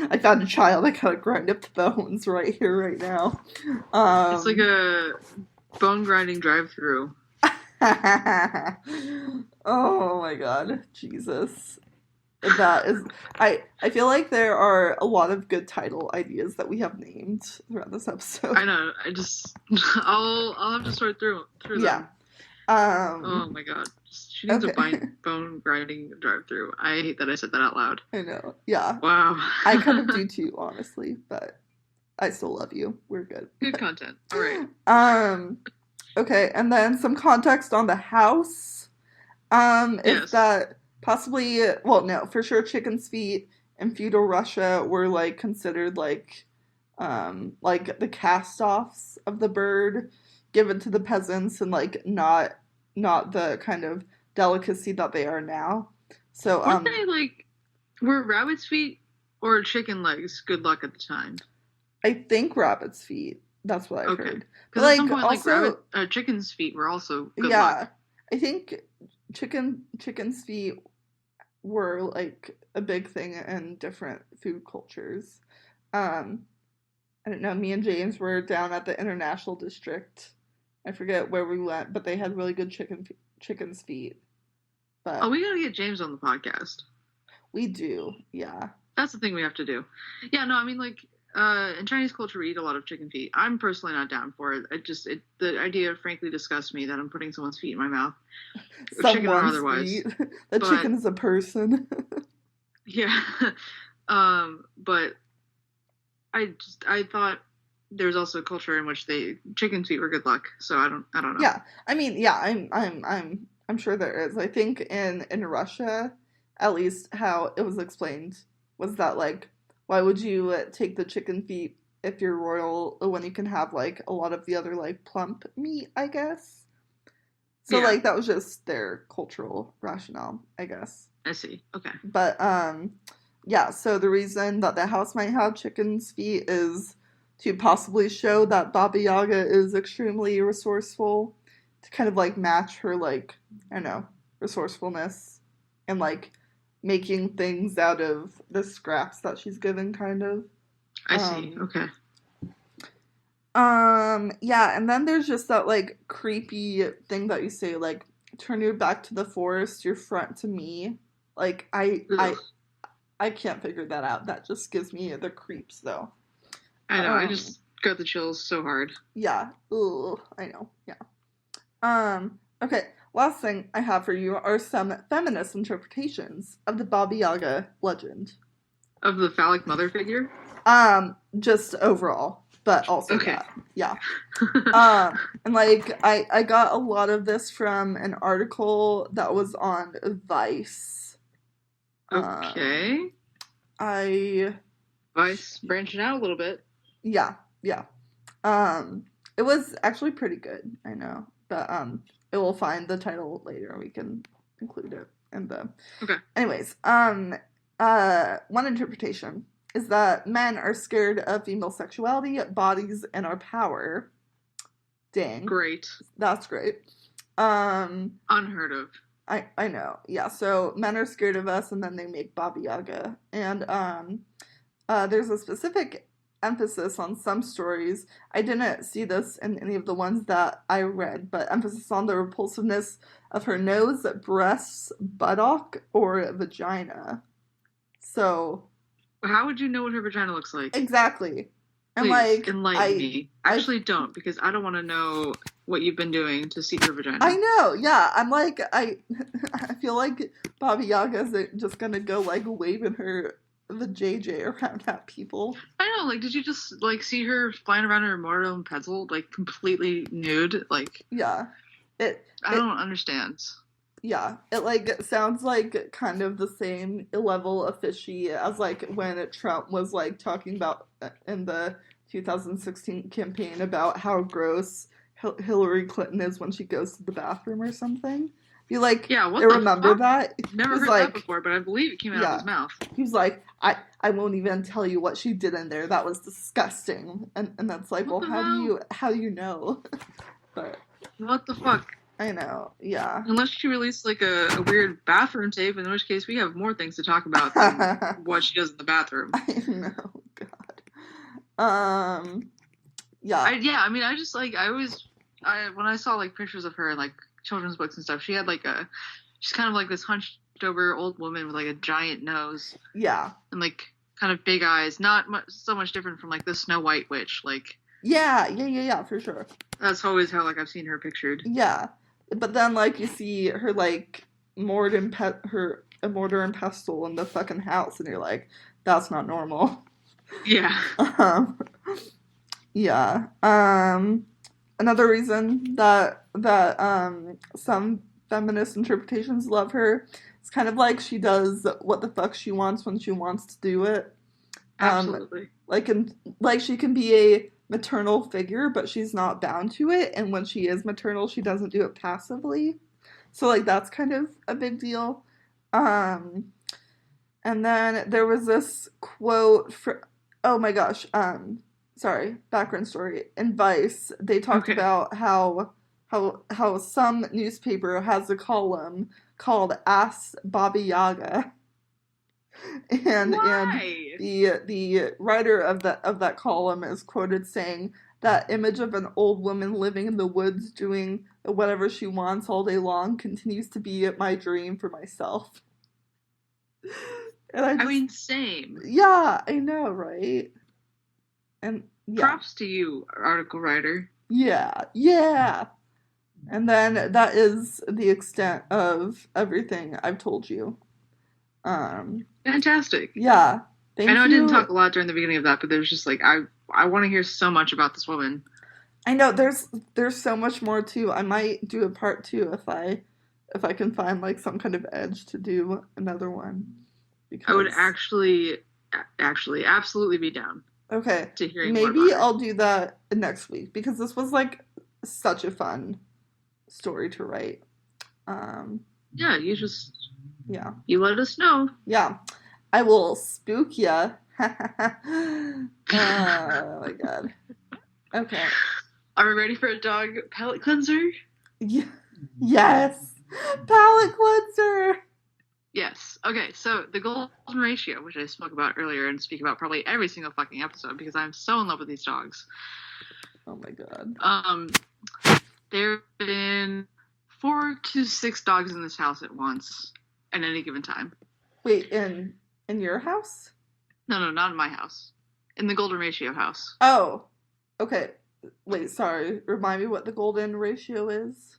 I found a child, I gotta grind up the bones right here, right now. It's like Um a bone grinding drive through. oh my god, Jesus. That is, I feel like there are a lot of good title ideas that we have named throughout this episode. I know. I just I'll have to sort through Yeah. them. Um Oh my god. She needs a okay. bone grinding drive through. I hate that I said that out loud. I know. Yeah. Wow. I kind of do too, honestly, but I still love you. We're good. Good content. All right. Um okay, and then some context on the house. Is Yes. that possibly, well, no, for sure chicken's feet in feudal Russia were like considered like the cast-offs of the bird given to the peasants and like not the kind of delicacy that they are now. So Weren't they like were rabbit's feet or chicken legs good luck at the time? I think rabbit's feet. That's what I've Okay. heard. But Because at some like point, like also, chicken's feet were also good luck. yeah, I think chicken's feet were like a big thing in different food cultures. Um, I don't know. Me and James were down at the International District. I forget where we went, but they had really good chicken's feet. Oh, But we gotta get James on the podcast. we do, yeah. That's the thing we have to do. Yeah, no, I mean like in Chinese culture we eat a lot of chicken feet. I'm personally not down for it. The idea frankly disgusts me that I'm putting someone's feet in my mouth, chicken or Someone's otherwise. feet. The But chicken is a person. yeah, but I thought there was also a culture in which they chicken feet were good luck. So I don't know. Yeah, I mean, yeah, I'm sure there is. I think in Russia, at least how it was explained was that like, why would you take the chicken feet if you're royal when you can have like a lot of the other like plump meat, I guess. So Yeah, like that was just their cultural rationale, I guess. I see. Okay. But yeah, so the reason that the house might have chicken's feet is to possibly show that Baba Yaga is extremely resourceful, to kind of like match her like, I don't know, resourcefulness and like making things out of the scraps that she's given kind of. I see. Um Okay. yeah, and then there's just that like creepy thing that you say like turn your back to the forest, your front to me. Like Ugh. I can't figure that out. That just gives me the creeps, though. I know. I Um, just got the chills so hard. yeah. Ugh, I know. Yeah. Okay. Last thing I have for you are some feminist interpretations of the Baba Yaga legend. Of the phallic mother figure? Just overall, but also Okay. that. Yeah. And like I got a lot of this from an article that was on Vice. Um, Okay. I Vice branching out a little bit. Yeah, yeah. Um, it was actually pretty good, I know. But it will find the title later and we can include it in the. Okay. Anyways, one interpretation is that men are scared of female sexuality, bodies, and our power. Dang. Great. That's great. Unheard of. I know. Yeah, so men are scared of us and then they make Baba Yaga. And there's a specific emphasis on some stories. I didn't see this in any of the ones that I read, but emphasis on the repulsiveness of her nose, breasts, buttock, or vagina. So how would you know what her vagina looks like? Exactly. And Please, like enlighten me. Actually, don't, because I don't want to know what you've been doing to see her vagina. I know, yeah. I'm like, I feel like Baba Yaga isn't just gonna go like waving the JJ around at people. I know, like, did you just like see her flying around in her mortal and pencil, like completely nude? Like, yeah, I don't understand. Yeah, it like sounds like kind of the same level of fishy as like when Trump was like talking about in the 2016 campaign about how gross Hillary Clinton is when she goes to the bathroom or something. You like, yeah, what you the remember fuck? that? Never heard that before, but I believe it came out of his mouth. He was like, I won't even tell you what she did in there. That was disgusting. And that's like, well, how do you know? But what the fuck? I know, yeah. Unless she released like a weird bathroom tape, in which case we have more things to talk about than what she does in the bathroom. I know, God. Yeah. I mean, I just like, when I saw like pictures of her in like children's books and stuff, she had like she's kind of like this hunched over old woman with like a giant nose. Yeah. And like kind of big eyes, not so much different from like the Snow White witch, like. Yeah, for sure. That's always how like I've seen her pictured. Yeah. But then, like, you see her, like, mortar and pestle in the fucking house, and you're like, that's not normal. Yeah. Yeah. Another reason that some feminist interpretations love her, it's kind of like she does what the fuck she wants when she wants to do it. Absolutely. Like she can be a maternal figure, but she's not bound to it, and when she is maternal, she doesn't do it passively. So like that's kind of a big deal. And then there was this quote for, oh my gosh, sorry, background story. In Vice, they talked about how some newspaper has a column called Ask Baba Yaga. And the writer of that column is quoted saying, that image of an old woman living in the woods doing whatever she wants all day long continues to be my dream for myself. And I mean, same. Yeah, I know, right? And yeah. Props to you, article writer. Yeah. And then that is the extent of everything I've told you. Fantastic. Yeah. Thank you. I know I didn't talk a lot during the beginning of that, but there's just like I want to hear so much about this woman. I know there's so much more too. I might do a part 2 if I can find like some kind of edge to do another one. Because I would actually absolutely be down. Okay. To hearing maybe more about I'll do that next week because this was like such a fun story to write. Yeah, you let us know. Yeah. I will spook ya. Oh my god. Okay. Are we ready for a dog palate cleanser? Yes. Palate cleanser. Yes. Okay, so the golden ratio, which I spoke about earlier and speak about probably every single fucking episode because I'm so in love with these dogs. Oh my god. There have been 4 to 6 dogs in this house at once at any given time. Wait, in your house? No, not in my house. In the golden ratio house. Oh. Okay. Wait, sorry. Remind me what the golden ratio is.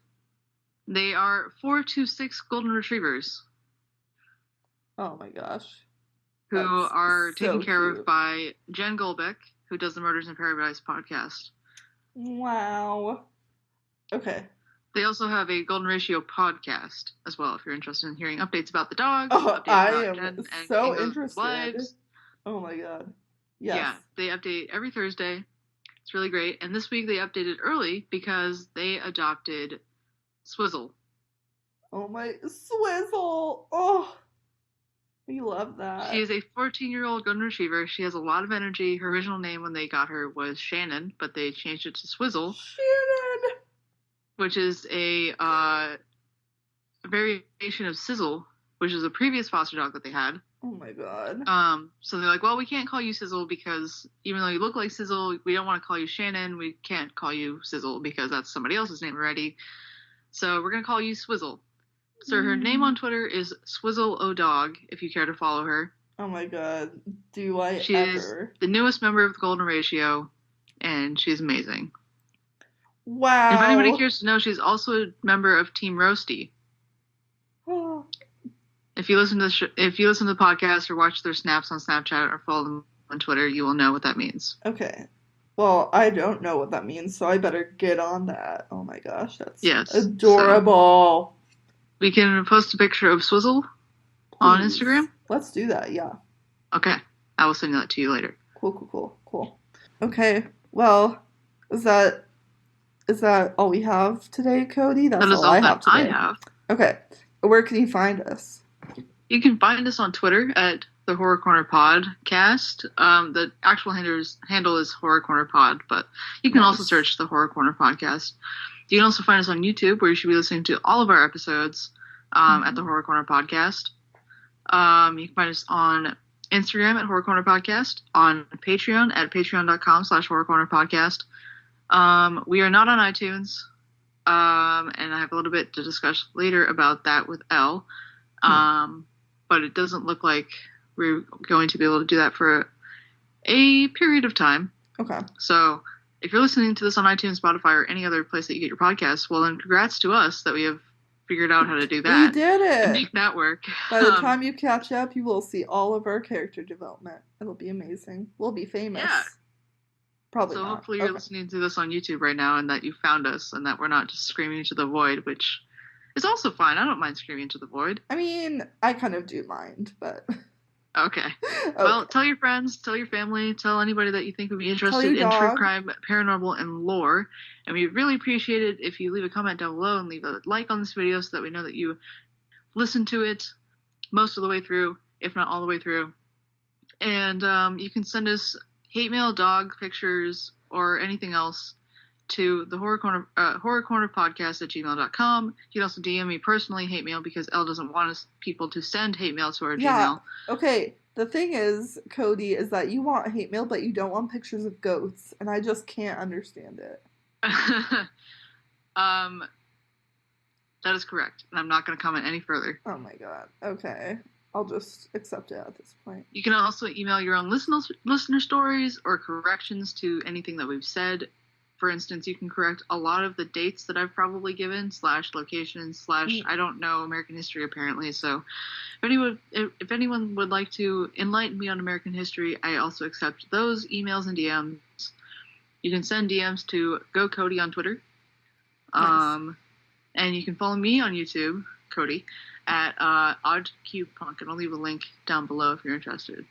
They are 4 to 6 golden retrievers. Oh my gosh. Who are taken care cute. of by Jen Golbeck, who does the Murders in Paradise podcast. Wow. Okay. They also have a Golden Ratio podcast as well, if you're interested in hearing updates about the dogs. Oh, I am Jen so and interested. Lives. Oh my god. Yes. Yeah, they update every Thursday. It's really great. And this week they updated early because they adopted Swizzle. Oh my, Swizzle! Oh, we love She that. is a 14-year-old golden retriever. She has a lot of energy. Her original name when they got her was Shannon, but they changed it to Swizzle, Shannon! which is a variation of Sizzle, which is a previous foster dog that they had. Oh my god. So they're like, well, we can't call you Sizzle because even though you look like Sizzle, we don't want to call you Shannon. We can't call you Sizzle because that's somebody else's name already. So we're gonna call you Swizzle. So her name on Twitter is Swizzle O'Dog, if you care to follow her. Oh my god. Do I She ever? is the newest member of the Golden Ratio, and she's amazing. Wow. If anybody cares to know, she's also a member of Team Roasty. If you listen to the podcast or watch their snaps on Snapchat or follow them on Twitter, you will know what that means. Okay. Well, I don't know what that means, so I better get on that. Oh my gosh, that's adorable. So we can post a picture of Swizzle on Instagram? Let's do that, yeah. Okay. I will send that to you later. Cool. Okay. Well, is that all we have today, Cody? That's all I that have today. I have. Okay. Where can you find us? You can find us on Twitter at the Horror Corner Podcast. The actual handle is Horror Corner Pod, but you can also search the Horror Corner Podcast. You can also find us on YouTube, where you should be listening to all of our episodes at the Horror Corner Podcast. You can find us on Instagram at Horror Corner Podcast, on Patreon at patreon.com/Horror Corner Podcast. We are not on iTunes, and I have a little bit to discuss later about that with Elle. But it doesn't look like we're going to be able to do that for a period of time. Okay. So if you're listening to this on iTunes, Spotify, or any other place that you get your podcasts, well, then congrats to us that we have figured out how to do that. We did it! And make that work. By the time you catch up, you will see all of our character development. It'll be amazing. We'll be famous. Yeah. Probably so not. Hopefully you're listening to this on YouTube right now and that you found us and that we're not just screaming into the void, which is also fine. I don't mind screaming into the void. I mean, I kind of do mind, but... Okay. Well, tell your friends, tell your family, tell anybody that you think would be interested in true crime, paranormal, and lore. And we really appreciate it if you leave a comment down below and leave a like on this video so that we know that you listened to it most of the way through, if not all the way through. And you can send us hate mail, dog pictures, or anything else to the Horror Corner Podcast at gmail.com. You can also DM me personally hate mail because Elle doesn't want people to send hate mail to our Gmail. Okay, the thing is, Cody, is that you want hate mail, but you don't want pictures of goats, and I just can't understand it. That is correct, and I'm not going to comment any further. Oh my god. Okay. I'll just accept it at this point. You can also email your own listener stories or corrections to anything that we've said. For instance, you can correct a lot of the dates that I've probably given, /locations, I don't know American history apparently. So if anyone would like to enlighten me on American history, I also accept those emails and DMs. You can send DMs to GoCody on Twitter. Nice. And you can follow me on YouTube, Cody, at OddCubePunk, and I'll leave a link down below if you're interested.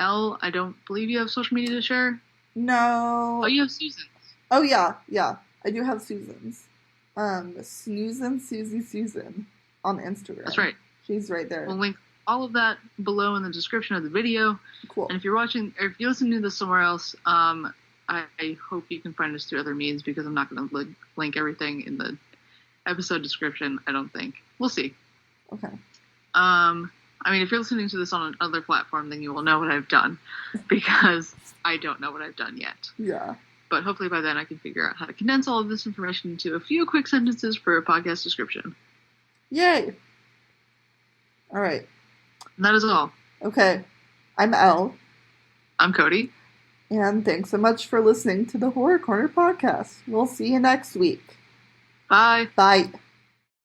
Elle, I don't believe you have social media to share? No. Oh, you have Susan. Oh, yeah. I do have Susan's. Snoozin' Susie Susan on Instagram. That's right. She's right there. We'll link all of that below in the description of the video. Cool. And if you're listening to this somewhere else, I hope you can find us through other means because I'm not going to link everything in the episode description, I don't think. We'll see. Okay. I mean, if you're listening to this on another platform, then you will know what I've done because I don't know what I've done yet. Yeah. But hopefully by then I can figure out how to condense all of this information into a few quick sentences for a podcast description. Yay! All right. And that is all. Okay. I'm Elle. I'm Cody. And thanks so much for listening to the Horror Corner Podcast. We'll see you next week. Bye. Bye.